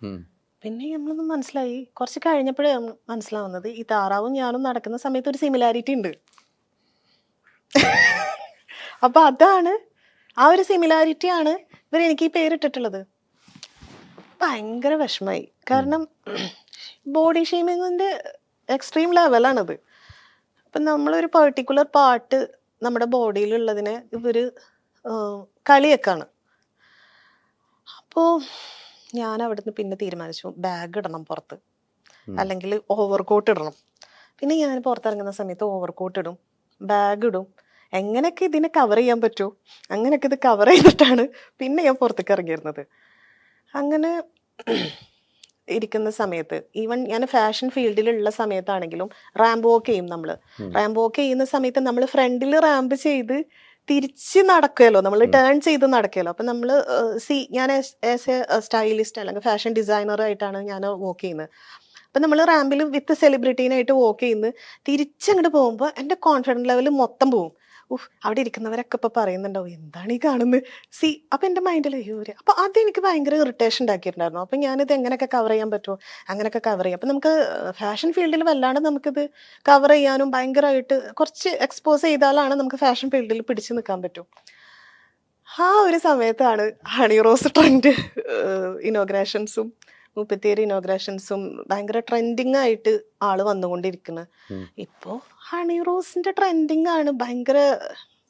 പിന്നെ നമ്മളൊന്ന് മനസ്സിലായി, കുറച്ച് കഴിഞ്ഞപ്പോഴേ മനസ്സിലാവുന്നത് ഈ താറാവും ഞാനും നടക്കുന്ന സമയത്ത് ഒരു സിമിലാരിറ്റി ഉണ്ട്. അപ്പൊ അതാണ് ആ ഒരു സിമിലാരിറ്റി ആണ് ഇവരെനിക്ക് ഈ പേരിട്ടിട്ടുള്ളത്. ഭയങ്കര വിഷമായി. കാരണം ബോഡി ഷെയ്മിങ്ങിന്റെ എക്സ്ട്രീം ലെവലാണത്. അപ്പം നമ്മളൊരു പെർട്ടിക്കുലർ പാർട്ട് നമ്മുടെ ബോഡിയിലുള്ളതിനെ ഇവർ കളിയൊക്കെയാണ്. അപ്പോൾ ഞാൻ അവിടുന്ന് പിന്നെ തീരുമാനിച്ചു ബാഗ് ഇടണം പുറത്ത്, അല്ലെങ്കിൽ ഓവർകോട്ട് ഇടണം. പിന്നെ ഞാൻ പുറത്തിറങ്ങുന്ന സമയത്ത് ഓവർകോട്ട് ഇടും, ബാഗ് ഇടും. എങ്ങനെയൊക്കെ ഇതിനെ കവർ ചെയ്യാൻ പറ്റുമോ അങ്ങനെയൊക്കെ ഇത് കവർ ചെയ്തിട്ടാണ് പിന്നെ ഞാൻ പുറത്തേക്ക് ഇറങ്ങിയിരുന്നത്. അങ്ങനെ ഇരിക്കുന്ന സമയത്ത് ഈവൻ ഞാൻ ഫാഷൻ ഫീൽഡിലുള്ള സമയത്താണെങ്കിലും റാമ്പ് വോക്ക് ചെയ്യും. റാമ്പ് വോക്ക് ചെയ്യുന്ന സമയത്ത് നമ്മൾ ഫ്രണ്ടിൽ റാമ്പ് ചെയ്ത് തിരിച്ച് നടക്കുമല്ലോ, നമ്മൾ ടേൺ ചെയ്ത് നടക്കുമല്ലോ. അപ്പം നമ്മൾ ഞാൻ ആസ് എ സ്റ്റൈലിസ്റ്റ് അല്ലെങ്കിൽ ഫാഷൻ ഡിസൈനർ ആയിട്ടാണ് ഞാൻ വോക്ക് ചെയ്യുന്നത്. അപ്പം നമ്മൾ റാമ്പിൽ വിത്ത് സെലിബ്രിറ്റീനായിട്ട് വോക്ക് ചെയ്യുന്നു, തിരിച്ചങ്ങോട്ട് പോകുമ്പോൾ എൻ്റെ കോൺഫിഡൻസ് ലെവൽ മൊത്തം പോകും. അവിടെ ഇരിക്കുന്നവരൊക്കെ ഇപ്പൊ പറയുന്നുണ്ടാവും എന്താണ് ഈ കാണുന്നത്. അപ്പൊ എന്റെ മൈൻഡിൽ അയ്യോ അപ്പൊ അതെനിക്ക് ഭയങ്കര ഇറിറ്റേഷൻ ഉണ്ടാക്കിയിട്ടുണ്ടായിരുന്നു. അപ്പൊ ഞാനിത് എങ്ങനെയൊക്കെ കവർ ചെയ്യാൻ പറ്റുമോ അങ്ങനെയൊക്കെ കവർ ചെയ്യാം. അപ്പൊ നമുക്ക് ഫാഷൻ ഫീൽഡിൽ വല്ലാണ്ട് നമുക്കിത് കവർ ചെയ്യാനും ഭയങ്കരമായിട്ട് കുറച്ച് എക്സ്പോസ് ചെയ്താലാണ് നമുക്ക് ഫാഷൻ ഫീൽഡിൽ പിടിച്ചു നിൽക്കാൻ പറ്റും. ആ ഒരു സമയത്താണ് ഹണി റോസ് ട്രെൻഡ് ഇനോഗ്രേഷൻസും 37 ഇനോഗ്രേഷൻസും ഭയങ്കര ട്രെൻഡിങ് ആയിട്ട് ആള് വന്നുകൊണ്ടിരിക്കുന്നത്. ഇപ്പോ ഹണി റോസിന്റെ ട്രെൻഡിങ് ആണ് ഭയങ്കര,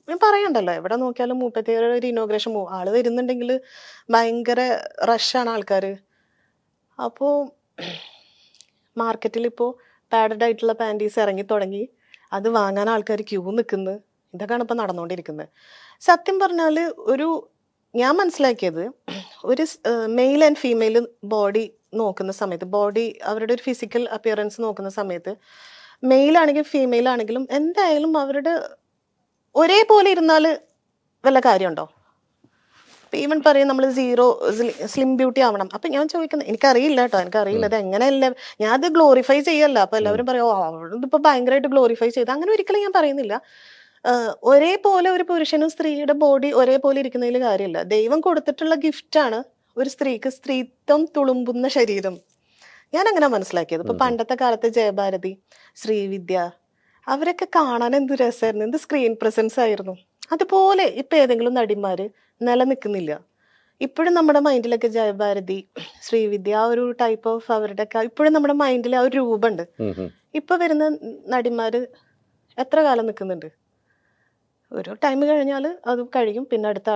ഞാൻ പറയണ്ടല്ലോ എവിടെ നോക്കിയാലും 37 ഇനോഗ്രേഷൻ ആള് വരുന്നുണ്ടെങ്കിൽ ഭയങ്കര റഷാണ് ആൾക്കാര്. അപ്പോ മാർക്കറ്റിൽ ഇപ്പോൾ പാഡഡ് ആയിട്ടുള്ള പാൻറ്റീസ് ഇറങ്ങി തുടങ്ങി, അത് വാങ്ങാൻ ആൾക്കാർ ക്യൂ നിൽക്കുന്നു. ഇതൊക്കെയാണ് ഇപ്പം നടന്നുകൊണ്ടിരിക്കുന്നത്. സത്യം പറഞ്ഞാൽ ഞാൻ മനസ്സിലാക്കിയത് ഒരു മെയിൽ ആൻഡ് ഫീമെയിൽ ബോഡി നോക്കുന്ന സമയത്ത്, ബോഡി അവരുടെ ഒരു ഫിസിക്കൽ അപ്പിയറൻസ് നോക്കുന്ന സമയത്ത് മെയിലാണെങ്കിലും ഫീമെയിൽ ആണെങ്കിലും എന്തായാലും അവരുടെ ഒരേപോലെ ഇരുന്നാൽ വല്ല കാര്യമുണ്ടോ? ഈവൻ പറയും നമ്മൾ സ്ലിം ബ്യൂട്ടി ആവണം. അപ്പം ഞാൻ ചോദിക്കുന്നത്, എനിക്കറിയില്ല കേട്ടോ, എനിക്കറിയില്ല അത് എങ്ങനെയല്ല, ഞാൻ അത് ഗ്ലോറിഫൈ ചെയ്യല്ല. അപ്പം എല്ലാവരും പറയും ഇതിപ്പോൾ ഭയങ്കരമായിട്ട് ഗ്ലോറിഫൈ ചെയ്ത്, അങ്ങനെ ഒരിക്കലും ഞാൻ പറയുന്നില്ല. ഒരേപോലെ ഒരു പുരുഷനും സ്ത്രീയുടെ ബോഡി ഒരേപോലെ ഇരിക്കുന്നതിൽ കാര്യമില്ല. ദൈവം കൊടുത്തിട്ടുള്ള ഗിഫ്റ്റാണ് ഒരു സ്ത്രീക്ക് സ്ത്രീത്വം തുളുമ്പുന്ന ശരീരം. ഞാൻ അങ്ങനെ മനസ്സിലാക്കിയത്. ഇപ്പൊ പണ്ടത്തെ കാലത്ത് ജയഭാരതി, ശ്രീവിദ്യ, അവരൊക്കെ കാണാൻ എന്ത് രസമായിരുന്നു, എന്ത് സ്ക്രീൻ പ്രസൻസ് ആയിരുന്നു. അതുപോലെ ഇപ്പൊ ഏതെങ്കിലും നടിമാര് നിലനിൽക്കുന്നില്ല. ഇപ്പോഴും നമ്മുടെ മൈൻഡിലൊക്കെ ജയഭാരതി, ശ്രീവിദ്യ, ആ ഒരു ടൈപ്പ് ഓഫ് അവരുടെ ഇപ്പോഴും നമ്മുടെ മൈൻഡിൽ ആ ഒരു രൂപമുണ്ട്. ഇപ്പൊ വരുന്ന നടിമാര് എത്ര കാലം നിൽക്കുന്നുണ്ട്? ഒരു ടൈം കഴിഞ്ഞാൽ അത് കഴിയും, പിന്നെ അടുത്ത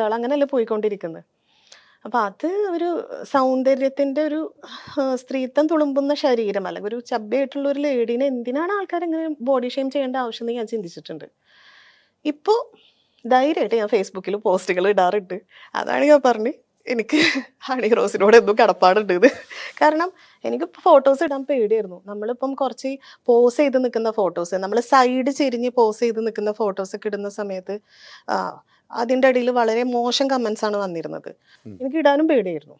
ആൾ അങ്ങനെയല്ലേ പോയിക്കൊണ്ടിരിക്കുന്നത്. അപ്പം അത് ഒരു സൗന്ദര്യത്തിൻ്റെ ഒരു സ്ത്രീത്വം തുളുമ്പുന്ന ശരീരം, അല്ലെങ്കിൽ ഒരു ചബ്ബയായിട്ടുള്ള ഒരു ലേഡീനെ എന്തിനാണ് ആൾക്കാർ ഇങ്ങനെ ബോഡി ഷെയിം ചെയ്യേണ്ട ആവശ്യം എന്ന് ഞാൻ ചിന്തിച്ചിട്ടുണ്ട്. ഇപ്പോൾ ധൈര്യമായിട്ട് ഞാൻ ഫേസ്ബുക്കിൽ പോസ്റ്റുകൾ ഇടാറുണ്ട്. അതാണ് ഞാൻ പറഞ്ഞ് എനിക്ക് ഹണി റോസിനോട് എന്തോ കടപ്പാടുണ്ട് ഇത്. കാരണം എനിക്ക് ഫോട്ടോസ് ഇടാൻ പേടിയായിരുന്നു. നമ്മളിപ്പം കുറച്ച് പോസ് ചെയ്ത് നിൽക്കുന്ന ഫോട്ടോസ്, നമ്മൾ സൈഡ് ചെരിഞ്ഞ് പോസ് ചെയ്ത് നിൽക്കുന്ന ഫോട്ടോസൊക്കെ ഇടുന്ന സമയത്ത് അതിൻ്റെ ഇടയിൽ വളരെ മോശം കമൻസ് ആണ് വന്നിരുന്നത്. എനിക്ക് ഇടാനും പേടിയായിരുന്നു.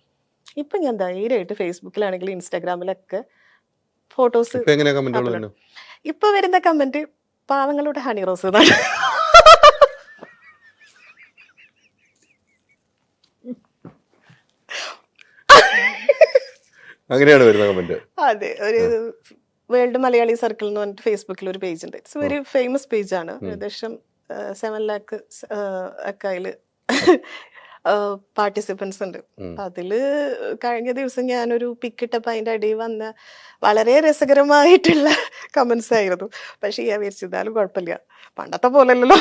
ഇപ്പം ഞാൻ ധൈര്യമായിട്ട് ഫേസ്ബുക്കിലാണെങ്കിലും ഇൻസ്റ്റാഗ്രാമിലൊക്കെ ഫോട്ടോസ്. ഇപ്പൊ വരുന്ന കമന്റ് പാവങ്ങളുടെ ഹണി റോസ് എന്നാണ്. അങ്ങനെയാണ് വരുന്ന കമന്റ്. അതെ, ഒരു വേൾഡ് മലയാളി സർക്കിൾ എന്ന് പറഞ്ഞിട്ട് ഫേസ്ബുക്കിൽ ഒരു പേജ് ഉണ്ട്. ഇറ്റ്സ് വെരി ഫേമസ് പേജാണ്. ഏകദേശം 7 lakh ഒക്കെ അതിൽ പാർട്ടിസിപ്പൻസ് ഉണ്ട്. അതില് കഴിഞ്ഞ ദിവസം ഞാനൊരു പിക്കിട്ടപ്പോൾ അതിൻ്റെ അടിയിൽ വന്ന വളരെ രസകരമായിട്ടുള്ള കമന്റ്സ് ആയിരുന്നു. പക്ഷെ ഞാൻ വിചാരിച്ചിരുന്നാലും കുഴപ്പമില്ല, പണ്ടത്തെ പോലെയല്ലോ.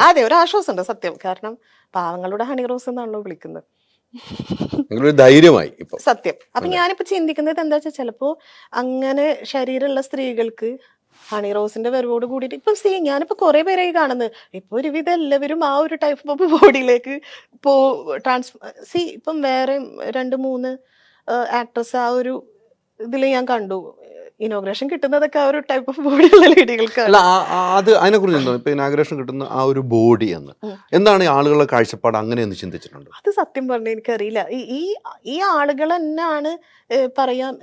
അതെ, ഒരു ആശ്വാസമുണ്ട് സത്യം. കാരണം പാവങ്ങളുടെ ഹണി റോസ് എന്നാണല്ലോ വിളിക്കുന്നത്. ധൈര്യമായി സത്യം. അപ്പൊ ഞാനിപ്പോ ചിന്തിക്കുന്നത് എന്താ വെച്ചാൽ, ചിലപ്പോ അങ്ങനെ ശരീരമുള്ള സ്ത്രീകൾക്ക് ഹണി റോസിന്റെ വരവോട് കൂടിയിട്ട് ഇപ്പം ഞാനിപ്പോ കുറെ പേരായി കാണുന്നത്. ഇപ്പൊ ഒരുവിധം എല്ലാവരും ആ ഒരു ടൈപ്പ് ഓഫ് ബോഡിയിലേക്ക് ഇപ്പം വേറെ 2-3 ആക്ട്രസ് ആ ഒരു ഇതിൽ ഞാൻ കണ്ടു. ഇനോഗ്രേഷൻ കിട്ടുന്നതൊക്കെ ആ ഒരു ടൈപ്പ് ഓഫ് ബോഡിയുള്ള ലേഡികൾക്കാണ്. അത് അതിനെക്കുറിച്ച് എന്തോ ഇപ്പൊ ഇനാഗ്രേഷൻ കിട്ടുന്ന ആ ഒരു ബോഡി എന്ന് എന്താണ് ആളുകളുടെ കാഴ്ചപ്പാട്, അങ്ങനെ ഒന്ന് ചിന്തിച്ചിട്ടുണ്ട്? അത് സത്യം പറഞ്ഞ എനിക്കറിയില്ല. ഈ ആളുകൾ തന്നെയാണ് പറയാം,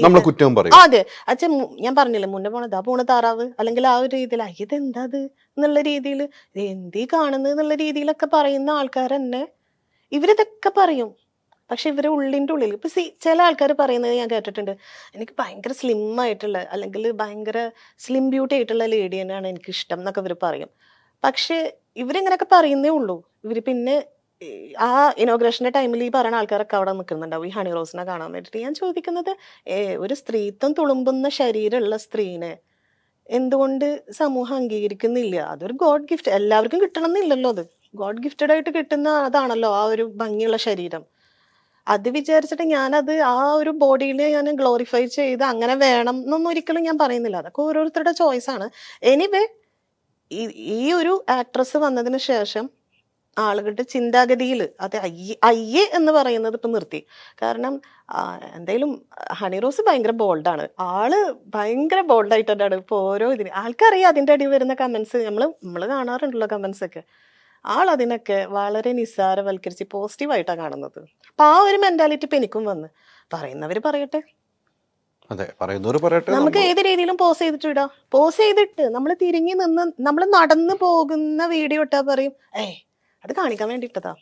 നമ്മളെ കുറ്റം പറയും. അതെ അച്ഛൻ, ഞാൻ പറഞ്ഞില്ലേ മുന്നേ പോണ താറാവ്, അല്ലെങ്കിൽ ആ ഒരു രീതിയിൽ ഇതെന്താ അത് എന്നുള്ള രീതിയിൽ, ഇത് എന്തീ കാണുന്നത് എന്നുള്ള രീതിയിലൊക്കെ പറയുന്ന ആൾക്കാർ തന്നെ ഇവരിതൊക്കെ പറയും. പക്ഷെ ഇവരെ ഉള്ളിൻ്റെ ഉള്ളിൽ ഇപ്പൊ ചില ആൾക്കാർ പറയുന്നത് ഞാൻ കേട്ടിട്ടുണ്ട്, എനിക്ക് ഭയങ്കര സ്ലിം ആയിട്ടുള്ള അല്ലെങ്കിൽ ഭയങ്കര സ്ലിം ബ്യൂട്ടി ആയിട്ടുള്ള ലേഡി തന്നെയാണ് എനിക്ക് ഇഷ്ടം എന്നൊക്കെ ഇവർ പറയും. പക്ഷെ ഇവരിങ്ങനെയൊക്കെ പറയുന്നേ ഉള്ളൂ. ഇവർ പിന്നെ ആ ഇനോഗ്രേഷന്റെ ടൈമിൽ ഈ പറയുന്ന ആൾക്കാരൊക്കെ അവിടെ നിൽക്കുന്നുണ്ടാവും ഈ ഹണി റോസിനെ കാണാൻ വേണ്ടിയിട്ട്. ഞാൻ ചോദിക്കുന്നത്, ഒരു സ്ത്രീത്വം തുളുമ്പുന്ന ശരീരമുള്ള സ്ത്രീനെ എന്തുകൊണ്ട് സമൂഹം അംഗീകരിക്കുന്നില്ല? അതൊരു ഗോഡ് ഗിഫ്റ്റ്, എല്ലാവർക്കും കിട്ടണം എന്നില്ലല്ലോ. അത് ഗോഡ് ഗിഫ്റ്റഡ് ആയിട്ട് കിട്ടുന്ന അതാണല്ലോ ആ ഒരു ഭംഗിയുള്ള ശരീരം. അത് വിചാരിച്ചിട്ട് ഞാനത് ആ ഒരു ബോഡിയിൽ ഞാൻ ഗ്ലോറിഫൈ ചെയ്ത് അങ്ങനെ വേണം എന്നൊന്നും ഒരിക്കലും ഞാൻ പറയുന്നില്ല. അതൊക്കെ ഓരോരുത്തരുടെ ചോയ്സാണ്. എനിവേ, ഈ ഒരു ആക്ട്രസ് വന്നതിന് ശേഷം ആളുകളുടെ ചിന്താഗതിയിൽ അത് അയ്യേ എന്ന് പറയുന്നത് ഇപ്പം നിർത്തി. കാരണം എന്തായാലും ഹണി റോസ് ഭയങ്കര ബോൾഡാണ്. ആള് ഭയങ്കര ബോൾഡായിട്ട് തന്നെയാണ് ഇപ്പോൾ ഓരോ ഇതിന്. ആൾക്കറിയാം അതിൻ്റെ അടി വരുന്ന കമൻസ്, നമ്മൾ കാണാറുണ്ടല്ലോ കമൻസ് ഒക്കെ. ആളതിനൊക്കെ വളരെ നിസ്സാരവൽക്കരിച്ച് പോസിറ്റീവായിട്ടാണ് കാണുന്നത്. അപ്പൊ ആ ഒരു മെന്റാലിറ്റി ഇപ്പൊ എനിക്കും വന്ന്. പറയുന്നവര് പറയട്ടെ, അതെ, പറയുന്നവർ പറയട്ടെ. നമുക്ക് ഏത് രീതിയിലും പോസ് ചെയ്തിട്ട് ഇടാം. പോസ് ചെയ്തിട്ട് നമ്മൾ തിരിഞ്ഞു നിന്ന് നമ്മൾ നടന്നു പോകുന്ന വീഡിയോ ഇട്ടാ പറയും അത് കാണിക്കാൻ വേണ്ടിയിട്ടതാ.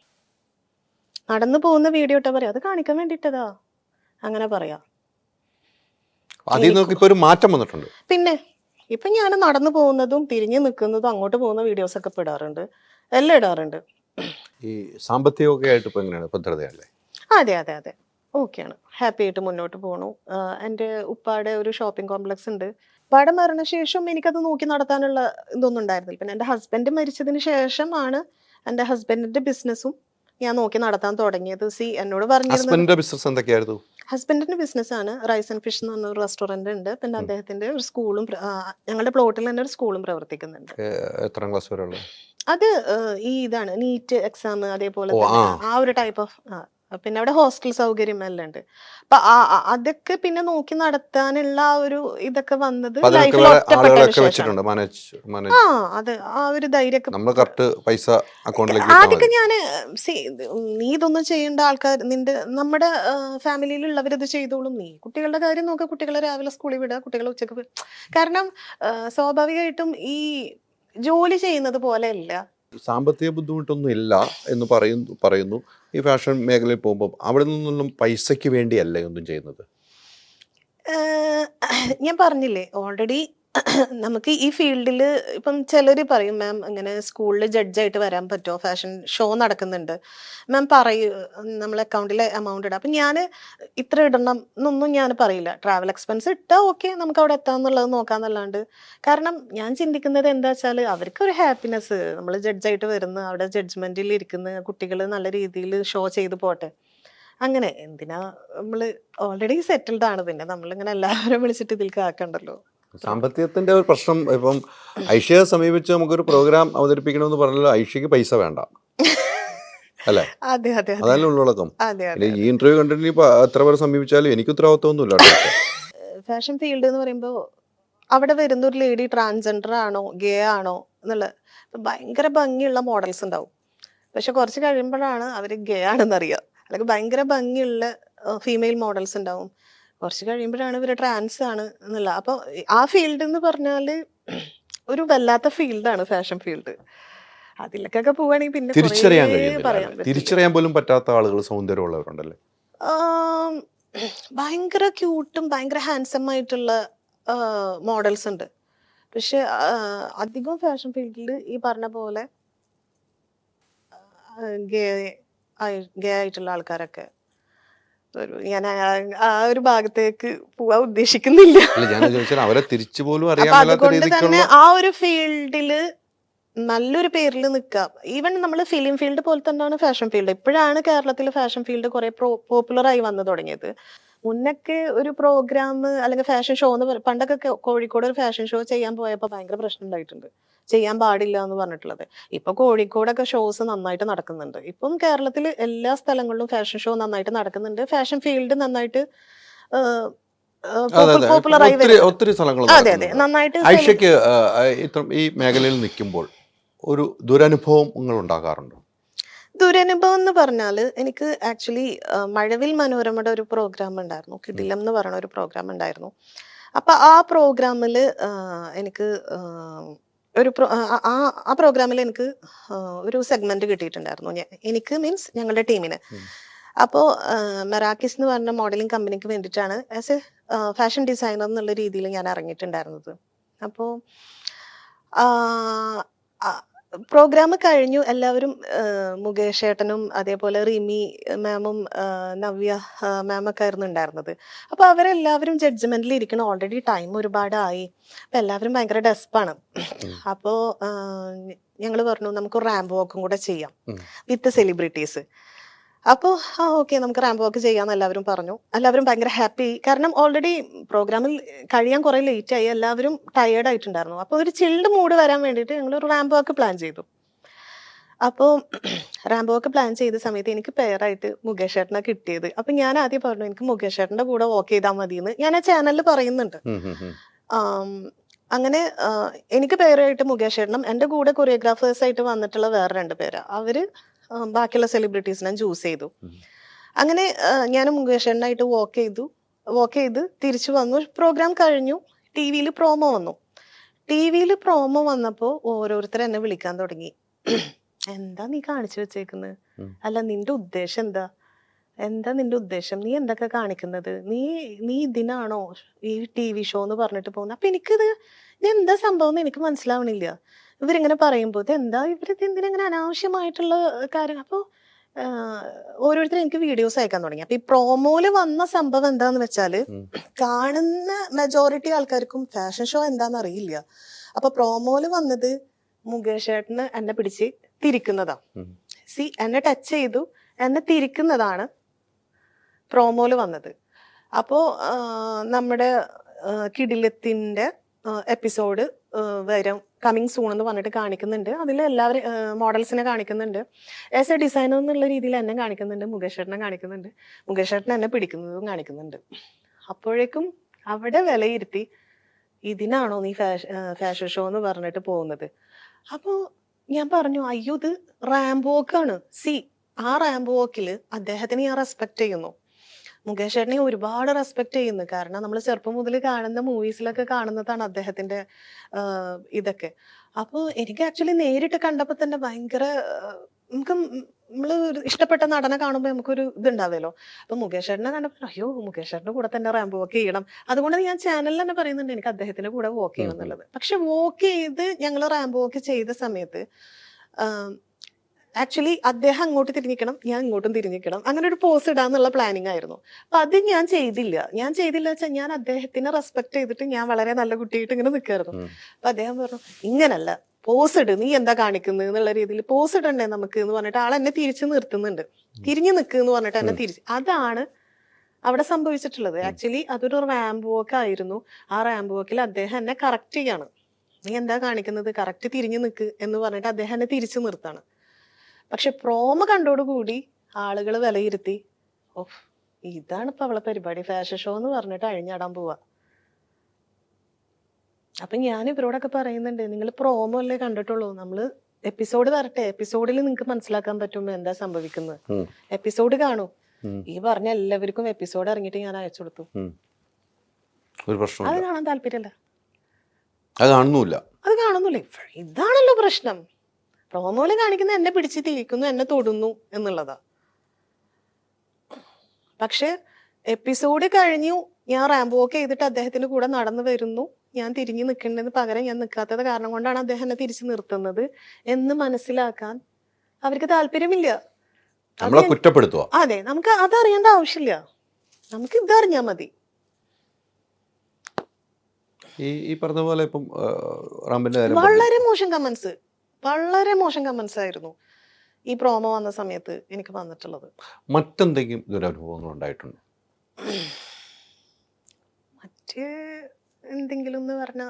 നടന്നു പോകുന്ന വീഡിയോ ഇട്ടാ പറയും അത് കാണിക്കാൻ വേണ്ടിയിട്ടതാ. അങ്ങനെ പറയാ. അതിൽ നിന്നൊക്കെ ഇപ്പൊ ഒരു മാറ്റം വന്നിട്ടുണ്ട്. പിന്നെ ഇപ്പൊ ഞാൻ നടന്നു പോകുന്നതും തിരിഞ്ഞു നിൽക്കുന്നതും അങ്ങോട്ട് പോകുന്ന വീഡിയോസ് ഒക്കെ ഇപ്പൊ ഇടാറുണ്ട്, എല്ലാം ഇടാറുണ്ട്. ഈ സാമ്പത്തികമൊക്കെ ആയിട്ട് ഇപ്പൊ എങ്ങനെയാണ്, ഭദ്രതയല്ലേ? അതെ അതെ അതെ, ഓക്കെയാണ്. ഹാപ്പി ആയിട്ട് മുന്നോട്ട് പോകണു. എൻ്റെ ഉപ്പാടെ ഒരു ഷോപ്പിംഗ് കോംപ്ലക്സ് ഉണ്ട്. ഉപ്പാടെ മരണശേഷം എനിക്കത് നോക്കി നടത്താനുള്ള ഇതൊന്നും ഉണ്ടായിരുന്നില്ല. പിന്നെ എൻ്റെ ഹസ്ബൻഡ് മരിച്ചതിന് ശേഷമാണ് എൻ്റെ ഹസ്ബൻഡിന്റെ ബിസിനസ്സും ഞാൻ നോക്കി നടത്താൻ തുടങ്ങിയത്. എന്നോട് പറഞ്ഞിരുന്നത് ഹസ്ബൻഡിന്റെ ബിസിനസ് എന്തൊക്കെയായിരുന്നു? ഹസ്ബൻഡിന്റെ ബിസിനസ് ആണ് റൈസ് ആൻഡ് ഫിഷ് എന്ന് പറഞ്ഞ ഒരു റെസ്റ്റോറന്റ് ഉണ്ട്. പിന്നെ അദ്ദേഹത്തിന്റെ ഒരു സ്കൂളും ഞങ്ങളുടെ പ്ലോട്ടിൽ തന്നെ ഒരു സ്കൂളും പ്രവർത്തിക്കുന്നുണ്ട്. എത്രാം ക്ലാസ് വരെ ഉള്ളത്? അത് ഇതാണ് നീറ്റ് എക്സാം, അതേപോലെ തന്നെ ആ ഒരു ടൈപ്പ് ഓഫ്. പിന്നെ അവിടെ ഹോസ്റ്റൽ സൗകര്യം എല്ലാം ഉണ്ട്. അപ്പൊ അതൊക്കെ പിന്നെ നോക്കി നടത്താനുള്ള ആ ഒരു ഇതൊക്കെ വന്നത് ലൈഫിൽ ഒറ്റപ്പെട്ടതിന് ശേഷം. അത് ആ ഒരു ധൈര്യമൊക്കെ ആദ്യമൊക്കെ ഞാന് നീ ഇതൊന്നും ചെയ്യേണ്ട ആൾക്കാർ നമ്മുടെ ഫാമിലിയിലുള്ളവർ ഇത് ചെയ്തോളും, നീ കുട്ടികളുടെ കാര്യം നോക്കുക, കുട്ടികളെ രാവിലെ സ്കൂളിൽ വിടുക, കുട്ടികളെ ഉച്ചക്ക്. കാരണം സ്വാഭാവികമായിട്ടും ഈ ജോലി ചെയ്യുന്നത് പോലെയല്ല. സാമ്പത്തിക ബുദ്ധിമുട്ടൊന്നും ഇല്ല എന്ന് പറയുന്നു. ഈ ഫാഷൻ മേഖലയിൽ പോകുമ്പോൾ അവിടെ നിന്നൊന്നും പൈസയ്ക്ക് വേണ്ടിയല്ലേ ഒന്നും ചെയ്യുന്നത്? ഞാൻ പറഞ്ഞില്ലേ ഓൾറെഡി, നമുക്ക് ഈ ഫീൽഡിൽ ഇപ്പം ചിലർ പറയും മാം ഇങ്ങനെ സ്കൂളിൽ ജഡ്ജായിട്ട് വരാൻ പറ്റുമോ, ഫാഷൻ ഷോ നടക്കുന്നുണ്ട് മാം പറയൂ, നമ്മൾ അക്കൗണ്ടിൽ എമൗണ്ട് ഇടാം. അപ്പം ഞാൻ ഇത്ര ഇടണം എന്നൊന്നും ഞാൻ പറയില്ല. ട്രാവൽ എക്സ്പെൻസ് ഇട്ടാൽ ഓക്കെ, നമുക്ക് അവിടെ എത്താമെന്നുള്ളത് നോക്കാമെന്നല്ലാണ്ട്. കാരണം ഞാൻ ചിന്തിക്കുന്നത് എന്താ വെച്ചാൽ അവർക്കൊരു ഹാപ്പിനെസ്, നമ്മൾ ജഡ്ജായിട്ട് വരുന്ന അവിടെ ജഡ്ജ്മെൻറ്റിൽ ഇരിക്കുന്ന കുട്ടികൾ നല്ല രീതിയിൽ ഷോ ചെയ്ത് പോട്ടെ. അങ്ങനെ എന്തിനാ, നമ്മൾ ഓൾറെഡി സെറ്റിൽഡ് ആണ്, പിന്നെ നമ്മളിങ്ങനെ എല്ലാവരും വിളിച്ചിട്ട് ഇതിലേക്ക് ആക്കണ്ടല്ലോ. സാമ്പത്തികത്തിന്റെ ഒരു പ്രശ്നം. ഇപ്പം ഐഷയെ സമീപിച്ച് നമുക്കൊരു പ്രോഗ്രാം അവതരിപ്പിക്കണമെന്ന് പറഞ്ഞാൽ ഐഷയ്ക്ക് പൈസ വേണ്ട അല്ലേ? അതെ അതെ, അതല്ലേ ഉള്ളടക്കം. ഈ ഇന്റർവ്യൂ കണ്ടിട്ട് എത്ര പേരെ സമീപിച്ചാലും എനിക്ക് ഉത്തരവാദിത്വമൊന്നുമില്ല. ഫാഷൻ ഫീൽഡ് എന്ന് പറയുമ്പോൾ അവിടെ വരുന്ന ഒരു ലേഡി ട്രാൻസ്ജെൻഡർ ആണോ ഗേ ആണോ എന്നുള്ള ഭയങ്കര ഭംഗിയുള്ള മോഡൽസ് ഉണ്ടാവും. പക്ഷെ കുറച്ച് കഴിയുമ്പോഴാണ് അവർ ഗേ ആണെന്നറിയാം. അല്ലെങ്കിൽ ഭയങ്കര ഭംഗിയുള്ള ഫീമെയിൽ മോഡൽസ് ഉണ്ടാവും. കുറച്ച് കഴിയുമ്പോഴാണ് ഇവർ ട്രാൻസ് ആണ് എന്നല്ല. അപ്പോൾ ആ ഫീൽഡ് എന്ന് പറഞ്ഞാൽ ഒരു വല്ലാത്ത ഫീൽഡാണ് ഫാഷൻ ഫീൽഡ്. അതിലേക്കൊക്കെ പോവുകയാണെങ്കിൽ പിന്നെ തിരിച്ചറിയാൻ പോലും പറ്റാത്ത ആളുകൾ സൗന്ദര്യമുള്ളവരുണ്ടല്ലേ? ഭയങ്കര ക്യൂട്ടും ഭയങ്കര ഹാൻസം ആയിട്ടുള്ള മോഡൽസ് ഉണ്ട്. പക്ഷെ അധികം ഫാഷൻ ഫീൽഡിൽ ഈ പറഞ്ഞ പോലെ ഗേ ആയിട്ടുള്ള ആൾക്കാരൊക്കെ. ഞാൻ ആ ഒരു ഭാഗത്തേക്ക് പോവാൻ ഉദ്ദേശിക്കുന്നില്ല. അതുകൊണ്ട് തന്നെ ആ ഒരു ഫീൽഡില് നല്ലൊരു പേരിൽ നിൽക്കാം. ഈവൻ നമ്മൾ ഫിലിം ഫീൽഡ് പോലെ തന്നെയാണ് ഫാഷൻ ഫീൽഡ്. ഇപ്പോഴാണ് കേരളത്തിൽ ഫാഷൻ ഫീൽഡ് കുറെ പോപ്പുലറായി വന്നു തുടങ്ങിയത്. മുന്നൊക്കെ ഒരു പ്രോഗ്രാം അല്ലെങ്കിൽ ഫാഷൻ ഷോ എന്ന് പണ്ടൊക്കെ കോഴിക്കോട് ഒരു ഫാഷൻ ഷോ ചെയ്യാൻ പോയപ്പോൾ ഭയങ്കര പ്രശ്നം ഉണ്ടായിട്ടുണ്ട്, ചെയ്യാൻ പാടില്ല എന്ന് പറഞ്ഞിട്ടുള്ളത്. ഇപ്പൊ കോഴിക്കോടൊക്കെ ഷോസ് നന്നായിട്ട് നടക്കുന്നുണ്ട്. ഇപ്പം കേരളത്തിൽ എല്ലാ സ്ഥലങ്ങളിലും ഫാഷൻ ഷോ നന്നായിട്ട് നടക്കുന്നുണ്ട്. ഫാഷൻ ഫീൽഡ് നന്നായിട്ട് പോപ്പുലറായി വരുന്നുണ്ട്. അതെ അതെ, നന്നായിട്ട്. ഐഷയ്ക്ക് ഈ മേഖലയിൽ നിൽക്കുമ്പോൾ ഒരു ദുരനുഭവങ്ങൾ ഉണ്ടാകാറുണ്ടോ? ദുരനുഭവം എന്ന് പറഞ്ഞാൽ എനിക്ക് ആക്ച്വലി മഴവിൽ മനോരമയുടെ ഒരു പ്രോഗ്രാം ഉണ്ടായിരുന്നു, കിടിലം എന്ന് പറയുന്ന ഒരു പ്രോഗ്രാം ഉണ്ടായിരുന്നു. അപ്പൊ ആ പ്രോഗ്രാമിൽ എനിക്ക് ആ പ്രോഗ്രാമിൽ എനിക്ക് ഒരു സെഗ്മെന്റ് കിട്ടിയിട്ടുണ്ടായിരുന്നു. എനിക്ക് മീൻസ് ഞങ്ങളുടെ ടീമിന്. അപ്പോൾ മെറാക്കിസ് എന്ന് പറഞ്ഞ മോഡലിംഗ് കമ്പനിക്ക് വേണ്ടിയിട്ടാണ് ആസ് എ ഫാഷൻ ഡിസൈനർ എന്നുള്ള രീതിയിൽ ഞാൻ ഇറങ്ങിയിട്ടുണ്ടായിരുന്നത്. അപ്പോൾ പ്രോഗ്രാം കഴിഞ്ഞു. എല്ലാവരും മുകേഷ് ഏട്ടനും അതേപോലെ റിമി മാമും നവ്യ മാമൊക്കെ ആയിരുന്നു ഉണ്ടായിരുന്നത്. അപ്പോൾ അവരെല്ലാവരും ജഡ്ജ്മെന്റിൽ ഇരിക്കണം. ഓൾറെഡി ടൈം ഒരുപാടായി. അപ്പം എല്ലാവരും ഭയങ്കര ഡെസ്പാണ്. അപ്പോൾ ഞങ്ങൾ പറഞ്ഞു നമുക്ക് റാമ്പ് വാക്കും കൂടെ ചെയ്യാം വിത്ത് സെലിബ്രിറ്റീസ്. അപ്പോൾ ഓക്കെ നമുക്ക് റാമ്പ് വാക്ക് ചെയ്യാമെന്ന് എല്ലാവരും പറഞ്ഞു. എല്ലാവരും ഭയങ്കര ഹാപ്പി. കാരണം ഓൾറെഡി പ്രോഗ്രാമിൽ കഴിയാൻ കുറേ ലേറ്റ് ആയി, എല്ലാവരും ടയേർഡ് ആയിട്ടുണ്ടായിരുന്നു. അപ്പോൾ ഒരു ചിൽഡ് മൂഡ് വരാൻ വേണ്ടിയിട്ട് ഞങ്ങൾ ഒരു റാമ്പ് വാക്ക് പ്ലാൻ ചെയ്തു. അപ്പോൾ റാമ്പ് വാക്ക് പ്ലാൻ ചെയ്ത സമയത്ത് എനിക്ക് പെയറായിട്ട് മുകേഷ് ഏട്ടനെ കിട്ടിയത്. അപ്പം ഞാൻ ആദ്യം പറഞ്ഞു എനിക്ക് മുകേഷ് ഏട്ടൻ്റെ കൂടെ വാക്ക് ചെയ്താൽ മതിയെന്ന് ഞാൻ ആ ചാനലിൽ പറയുന്നുണ്ട്. അങ്ങനെ എനിക്ക് പേരായിട്ട് മുകേഷ് ചേട്ടനും എൻ്റെ കൂടെ കൊറിയോഗ്രാഫേഴ്സ് ആയിട്ട് വന്നിട്ടുള്ള വേറെ 2 പേരാ. അവര് ബാക്കിയുള്ള സെലിബ്രിറ്റീസിനെ ചൂസ് ചെയ്തു. അങ്ങനെ ഞാനും മുകേഷ് ചേട്ടനായിട്ട് വാക്ക് ചെയ്ത് തിരിച്ചു വന്നു. പ്രോഗ്രാം കഴിഞ്ഞു. ടിവിയിൽ പ്രോമോ വന്നു. ടിവിയിൽ പ്രോമോ വന്നപ്പോൾ ഓരോരുത്തർ എന്നെ വിളിക്കാൻ തുടങ്ങി. എന്താ നീ കാണിച്ചു വെച്ചേക്കുന്നത്? അല്ല നിന്റെ ഉദ്ദേശം എന്താ? എന്താ നിന്റെ ഉദ്ദേശം? നീ എന്തൊക്കെ കാണിക്കുന്നത്? നീ ഇതിനാണോ ഈ TV ഷോ എന്ന് പറഞ്ഞിട്ട് പോകുന്നത്? അപ്പൊ എനിക്കിത് എന്താ സംഭവം എന്ന് എനിക്ക് മനസ്സിലാവണില്ല. ഇവരിങ്ങനെ പറയുമ്പോൾ ഇവരിത് എന്തിനങ്ങനെ അനാവശ്യമായിട്ടുള്ള കാര്യം. അപ്പോൾ ഓരോരുത്തരും എനിക്ക് വീഡിയോസ് അയക്കാൻ തുടങ്ങി. അപ്പൊ ഈ പ്രോമോയില് വന്ന സംഭവം എന്താന്ന് വെച്ചാല് കാണുന്ന മെജോറിറ്റി ആൾക്കാർക്കും ഫാഷൻ ഷോ എന്താന്ന് അറിയില്ല. അപ്പൊ പ്രോമോയില് വന്നത് മുകേഷ് ചേട്ടന് എന്നെ പിടിച്ച് തിരിക്കുന്നതാ. എന്നെ ടച്ച് ചെയ്തു, എന്നെ തിരിക്കുന്നതാണ് പ്രോമോയില് വന്നത്. അപ്പോൾ നമ്മുടെ കിടിലത്തിന്റെ എപ്പിസോഡ് വരും, കമ്മിങ് സൂൺ എന്ന് പറഞ്ഞിട്ട് കാണിക്കുന്നുണ്ട്. അതിൽ എല്ലാവരും മോഡൽസിനെ കാണിക്കുന്നുണ്ട്. ആസ് എ ഡിസൈനർ എന്നുള്ള രീതിയിൽ എന്നെ കാണിക്കുന്നുണ്ട്, മുകേഷ് ചേട്ടനെ കാണിക്കുന്നുണ്ട്, മുകേഷ് ചേട്ടൻ എന്നെ പിടിക്കുന്നതും കാണിക്കുന്നുണ്ട്. അപ്പോഴേക്കും അവിടെ വിലയിരുത്തി, ഇതിനാണോ നീ ഫാഷൻ ഷോ എന്ന് പറഞ്ഞിട്ട് പോകുന്നത്? അപ്പോൾ ഞാൻ പറഞ്ഞു, അയ്യോ ഇത് റാംബോ വാക്കാണ്. ആ റാംബോ വാക്കിൽ അദ്ദേഹത്തിന് ഞാൻ റെസ്പെക്ട് ചെയ്യുന്നു, മുകേഷ് ചേട്ടനെ ഒരുപാട് റെസ്പെക്ട് ചെയ്യുന്നു. കാരണം നമ്മൾ ചെറുപ്പം മുതൽ കാണുന്ന മൂവീസിലൊക്കെ കാണുന്നതാണ് അദ്ദേഹത്തിന്റെ ഇതൊക്കെ. അപ്പോൾ എനിക്ക് ആക്ച്വലി നേരിട്ട് കണ്ടപ്പോൾ തന്നെ ഭയങ്കര നമുക്ക് നമ്മള് ഇഷ്ടപ്പെട്ട നടനെ കാണുമ്പോൾ നമുക്കൊരു ഇതുണ്ടാവുമല്ലോ. അപ്പൊ മുകേഷ് ചേട്ടനെ കണ്ടപ്പോൾ അയ്യോ മുകേഷ് ചേട്ടന്റെ കൂടെ തന്നെ റാംബോ വാക്ക് ചെയ്യണം. അതുകൊണ്ട് ഞാൻ ചാനലിൽ തന്നെ പറയുന്നുണ്ട് എനിക്ക് അദ്ദേഹത്തിന്റെ കൂടെ വാക്ക് ചെയ്യണം എന്നുള്ളത്. പക്ഷെ വാക്ക് ചെയ്ത് ഞങ്ങൾ റാംബോ വാക്ക് ചെയ്ത സമയത്ത് ആക്ച്വലി അദ്ദേഹം അങ്ങോട്ട് തിരിഞ്ഞിക്കണം, ഞാൻ ഇങ്ങോട്ടും തിരിഞ്ഞിക്കണം, അങ്ങനെ ഒരു പോസ് ഇടാന്നുള്ള പ്ലാനിങ് ആയിരുന്നു. അപ്പൊ അത് ഞാൻ ചെയ്തില്ല വെച്ചാൽ ഞാൻ അദ്ദേഹത്തിനെ റെസ്പെക്ട് ചെയ്തിട്ട് ഞാൻ വളരെ നല്ല കുട്ടിയായിട്ട് ഇങ്ങനെ നിൽക്കായിരുന്നു. അപ്പൊ അദ്ദേഹം പറഞ്ഞു, ഇങ്ങനല്ല പോസ് ഇട്, നീ എന്താ കാണിക്കുന്നത് എന്നുള്ള രീതിയിൽ പോസ് ഇടണ്ടേ നമുക്ക് എന്ന് പറഞ്ഞിട്ട് ആൾ എന്നെ തിരിച്ചു നിർത്തുന്നുണ്ട്. തിരിഞ്ഞു നിൽക്കുക എന്ന് പറഞ്ഞിട്ട് എന്നെ അതാണ് അവിടെ സംഭവിച്ചിട്ടുള്ളത്. ആക്ച്വലി അതൊരു റാംബോ വാക്ക് ആയിരുന്നു. ആ റാംബോ വാക്കിൽ അദ്ദേഹം എന്നെ കറക്റ്റ് ചെയ്യാണ്, നീ എന്താ കാണിക്കുന്നത്, കറക്റ്റ് തിരിഞ്ഞു നിൽക്ക് എന്ന് പറഞ്ഞിട്ട് അദ്ദേഹം എന്നെ തിരിച്ചു നിർത്താണ്. പക്ഷെ പ്രോമോ കണ്ടോടുകൂടി ആളുകൾ വിലയിരുത്തി, ഇതാണ് ഇപ്പൊ അവളെ പരിപാടി, ഫാഷൻ ഷോ എന്ന് പറഞ്ഞിട്ട് അഴിഞ്ഞാടാൻ പോവാ. അപ്പൊ ഞാൻ ഇവരോടൊക്കെ പറയുന്നുണ്ട്, നിങ്ങൾ പ്രോമോ അല്ലേ കണ്ടിട്ടുള്ളൂ, നമ്മള് എപ്പിസോഡ് വരട്ടെ, എപ്പിസോഡിൽ നിങ്ങൾക്ക് മനസ്സിലാക്കാൻ പറ്റും എന്താ സംഭവിക്കുന്നത്, എപ്പിസോഡ് കാണൂ. ഈ പറഞ്ഞ എല്ലാവർക്കും എപ്പിസോഡ് ഇറങ്ങിയിട്ട് ഞാൻ അയച്ചു കൊടുത്തു. അത് കാണാൻ താല്പര്യമില്ല, അത് കാണുന്നില്ല. ഇതാണല്ലോ പ്രശ്നം. പ്രോമോയില് കാണിക്കുന്ന എന്നെ പിടിച്ച് തിരിക്കുന്നു, എന്നെ തൊടുന്നു എന്നുള്ളതാ. പക്ഷെ എപ്പിസോഡ് കഴിഞ്ഞു, ഞാൻ റാംബോ വാക്ക് ചെയ്തിട്ട് അദ്ദേഹത്തിന്റെ കൂടെ നടന്നു വരുന്നു, ഞാൻ തിരിഞ്ഞു നിൽക്കേണ്ടതിന് പകരം ഞാൻ നിൽക്കാത്തത് കാരണം കൊണ്ടാണ് അദ്ദേഹം എന്നെ തിരിച്ചു നിർത്തുന്നത് എന്ന് മനസ്സിലാക്കാൻ അവർക്ക് താല്പര്യമില്ല. അതെ, നമുക്ക് അതറിയേണ്ട ആവശ്യമില്ല, നമുക്ക് ഇതറിഞ്ഞാ മതി. ഈ പറഞ്ഞ പോലെ ഇപ്പം വളരെ മോശം കമന്റ്സ് ആയിരുന്നു ഈ പ്രോമോ വന്ന സമയത്ത് എനിക്ക് വന്നിട്ടുള്ളത്. മറ്റെന്തെങ്കിലും ദുരനുഭവങ്ങൾ ഉണ്ടായിട്ടുണ്ട്? മറ്റ് എന്തെങ്കിലും എന്ന് പറഞ്ഞ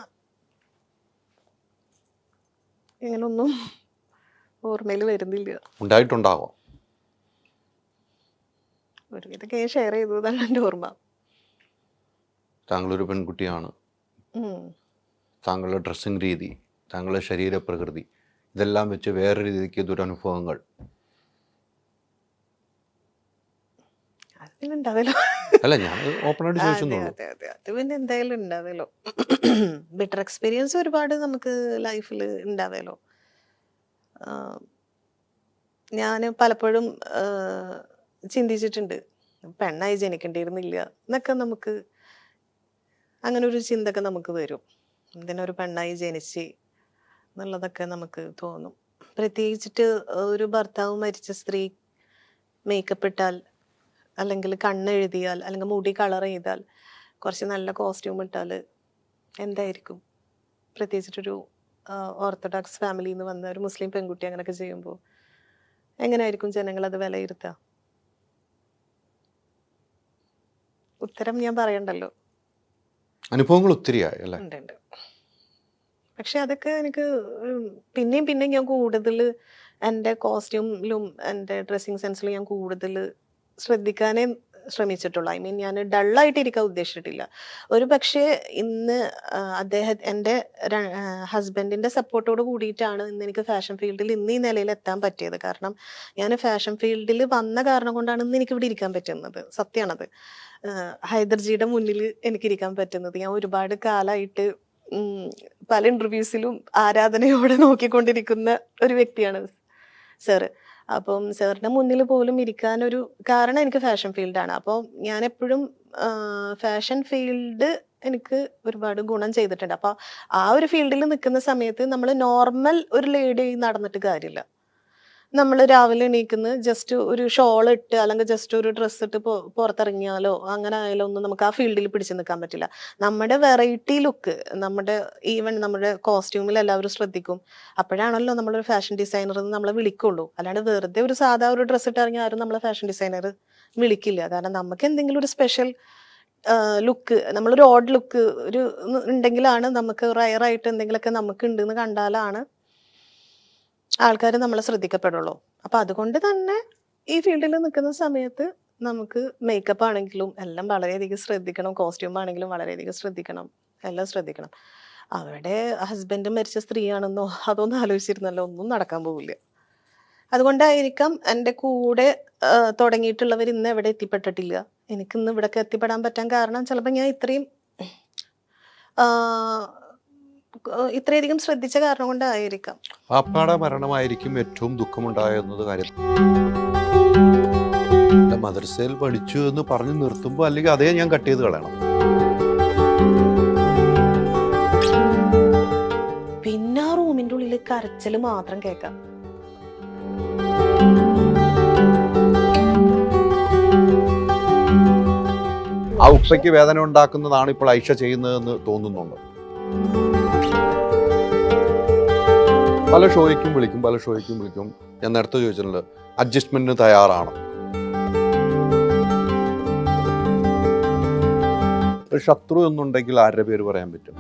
ഇങ്ങനൊന്നും ഓർമ്മയിൽ വരുന്നില്ല. ഉണ്ടായിട്ടുണ്ടാവാം, ഒരുവിധമൊക്കെ ഷെയർ ചെയ്തതാണ് എൻ്റെ ഓർമ്മ. താങ്കളൊരു പെൺകുട്ടിയാണ്, താങ്കളുടെ ഡ്രസ്സിങ് രീതി, താങ്കളുടെ ശരീരപ്രകൃതി, ഇതെല്ലാം വെച്ച് വേറെ രീതിക്ക് ദുരനുഭവങ്ങൾ അല്ല, ഞാൻ ഓപ്പണായിട്ട് ചോദിച്ചെന്നുള്ളൂ. അത് പിന്നെ എന്തായാലും ഉണ്ടാവല്ലോ. ബെറ്റർ എക്സ്പീരിയൻസ് ഒരുപാട് നമുക്ക് ലൈഫിൽ ഉണ്ടാവല്ലോ. ഞാൻ പലപ്പോഴും ചിന്തിച്ചിട്ടുണ്ട്, പെണ്ണായി ജനിക്കേണ്ടിയിരുന്നില്ല എന്നൊക്കെ. നമുക്ക് അങ്ങനെ ഒരു ചിന്തയൊക്കെ നമുക്ക് വരും, എന്തിനൊരു പെണ്ണായി ജനിച്ച് എന്നുള്ളതൊക്കെ നമുക്ക് തോന്നും. പ്രത്യേകിച്ചിട്ട് ഒരു ഭർത്താവ് മരിച്ച സ്ത്രീ മേക്കപ്പ് ഇട്ടാൽ, അല്ലെങ്കിൽ കണ്ണെഴുതിയാൽ, അല്ലെങ്കിൽ മുടി കളർ ചെയ്താൽ, കുറച്ച് നല്ല കോസ്റ്റ്യൂം ഇട്ടാൽ എന്തായിരിക്കും? പ്രത്യേകിച്ചിട്ടൊരു ഓർത്തഡോക്സ് ഫാമിലിയിൽ നിന്ന് വന്ന ഒരു മുസ്ലിം പെൺകുട്ടി അങ്ങനെയൊക്കെ ചെയ്യുമ്പോൾ എങ്ങനെയായിരിക്കും ജനങ്ങൾ അത് വിലയിരുത്തുക? ഉത്തരം ഞാൻ പറയണ്ടല്ലോ. അനുഭവങ്ങൾ ഒത്തിരിയായി അല്ലേ? ഉണ്ട്. പക്ഷെ അതൊക്കെ എനിക്ക് പിന്നെയും ഞാൻ കൂടുതൽ എൻ്റെ കോസ്റ്റ്യൂമിലും എൻ്റെ ഡ്രസ്സിങ് സെൻസിലും ഞാൻ കൂടുതൽ ശ്രദ്ധിക്കാനേ ശ്രമിച്ചിട്ടുള്ളൂ. ഐ മീൻ ഞാൻ ഡള്ളായിട്ട് ഇരിക്കാൻ ഉദ്ദേശിച്ചിട്ടില്ല. ഒരു പക്ഷേ ഇന്ന് എൻ്റെ ഹസ്ബൻഡിന്റെ സപ്പോർട്ടോട് കൂടിയിട്ടാണ് ഇന്ന് എനിക്ക് ഫാഷൻ ഫീൽഡിൽ ഇന്ന് ഈ നിലയിൽ എത്താൻ പറ്റിയത്. കാരണം ഞാൻ ഫാഷൻ ഫീൽഡിൽ വന്ന കാരണം കൊണ്ടാണ് ഇന്ന് എനിക്ക് ഇവിടെ ഇരിക്കാൻ പറ്റുന്നത്. സത്യമാണത്. ഹൈദർജിയുടെ മുന്നിൽ എനിക്ക് ഇരിക്കാൻ പറ്റുന്നത്. ഞാൻ ഒരുപാട് കാലമായിട്ട് പല ഇന്റർവ്യൂസിലും ആരാധനയോടെ നോക്കിക്കൊണ്ടിരിക്കുന്ന ഒരു വ്യക്തിയാണ് സാറ്. അപ്പം സാറിന്റെ മുന്നിൽ പോലും ഇരിക്കാനൊരു കാരണം എനിക്ക് ഫാഷൻ ഫീൽഡാണ്. അപ്പോൾ ഞാൻ എപ്പോഴും ഫാഷൻ ഫീൽഡ് എനിക്ക് ഒരുപാട് ഗുണം ചെയ്തിട്ടുണ്ട്. അപ്പോൾ ആ ഒരു ഫീൽഡിൽ നിൽക്കുന്ന സമയത്ത് നമ്മൾ നോർമൽ ഒരു ലേഡി നടന്നിട്ട് കാര്യമില്ല. നമ്മൾ രാവിലെ എണീക്കുന്ന ജസ്റ്റ് ഒരു ഷോൾ ഇട്ട് അല്ലെങ്കിൽ ജസ്റ്റ് ഒരു ഡ്രസ്സ് ഇട്ട് പുറത്തിറങ്ങിയാലോ അങ്ങനെ ആയാലോ ഒന്നും നമുക്ക് ആ ഫീൽഡിൽ പിടിച്ചു നിൽക്കാൻ പറ്റില്ല. നമ്മുടെ വെറൈറ്റി ലുക്ക്, ഈവൻ നമ്മുടെ കോസ്റ്റ്യൂമിൽ എല്ലാവരും ശ്രദ്ധിക്കും. അപ്പോഴാണല്ലോ നമ്മളൊരു ഫാഷൻ ഡിസൈനർ എന്ന് നമ്മളെ വിളിക്കുള്ളൂ. അല്ലാണ്ട് വെറുതെ ഒരു സാധാ ഒരു ഡ്രസ്സ് ഇട്ട് ഇറങ്ങി ആരും നമ്മളെ ഫാഷൻ ഡിസൈനർ വിളിക്കില്ല. കാരണം നമുക്ക് എന്തെങ്കിലും ഒരു സ്പെഷ്യൽ ലുക്ക്, നമ്മളൊരു ഓഡ് ലുക്ക് ഒരു ഉണ്ടെങ്കിലാണ്, നമുക്ക് റയറായിട്ട് എന്തെങ്കിലുമൊക്കെ നമുക്ക് ഉണ്ടെന്ന് കണ്ടാലാണ് ആൾക്കാർ നമ്മളെ ശ്രദ്ധിക്കപ്പെടുള്ളൂ. അപ്പൊ അതുകൊണ്ട് തന്നെ ഈ ഫീൽഡിൽ നിൽക്കുന്ന സമയത്ത് നമുക്ക് മേക്കപ്പ് ആണെങ്കിലും എല്ലാം വളരെയധികം ശ്രദ്ധിക്കണം, കോസ്റ്റ്യൂം ആണെങ്കിലും വളരെയധികം ശ്രദ്ധിക്കണം, എല്ലാം ശ്രദ്ധിക്കണം. അവിടെ ഹസ്ബൻഡ് മരിച്ച സ്ത്രീയാണെന്നോ അതൊന്നും ആലോചിച്ചിരുന്നല്ലോ, ഒന്നും നടക്കാൻ പോവില്ല. അതുകൊണ്ടായിരിക്കാം എൻ്റെ കൂടെ തുടങ്ങിയിട്ടുള്ളവർ ഇന്ന് എവിടെ എത്തിപ്പെട്ടിട്ടില്ല. എനിക്കിന്ന് ഇവിടേക്ക് എത്തിപ്പെടാൻ പറ്റാൻ കാരണം ചിലപ്പോൾ ഞാൻ ഇത്രയധികം ശ്രദ്ധിച്ച കാരണം കൊണ്ടായിരിക്കാം. പാപ്പാടെ മരണമായിരിക്കും ഏറ്റവും ദുഃഖമുണ്ടായെന്നത് കാര്യം. മദ്രസയിൽ പഠിച്ചു എന്ന് പറഞ്ഞു നിർത്തുമ്പോൾ അല്ലെങ്കിൽ അതേ ഞാൻ കട്ട് ചെയ്ത് കളയണം. പിന്നെ ആ റൂമിന്റെ ഉള്ളിൽ കരച്ചിൽ മാത്രം കേൾക്കാം. ആ ഉപ്പയ്ക്ക് വേദന ഉണ്ടാക്കുന്നതാണ് ഇപ്പോൾ ഐഷ ചെയ്യുന്നതെന്ന് തോന്നുന്നുണ്ട്. പല ഷോയ്ക്കും വിളിക്കും. ഞാൻ നേരത്തെ ചോദിച്ചിട്ടുണ്ട്, അഡ്ജസ്റ്റ്മെന്റിന് തയ്യാറാണ്. ഒരു ശത്രു എന്നുണ്ടെങ്കിൽ ആരുടെ പേര് പറയാൻ പറ്റും?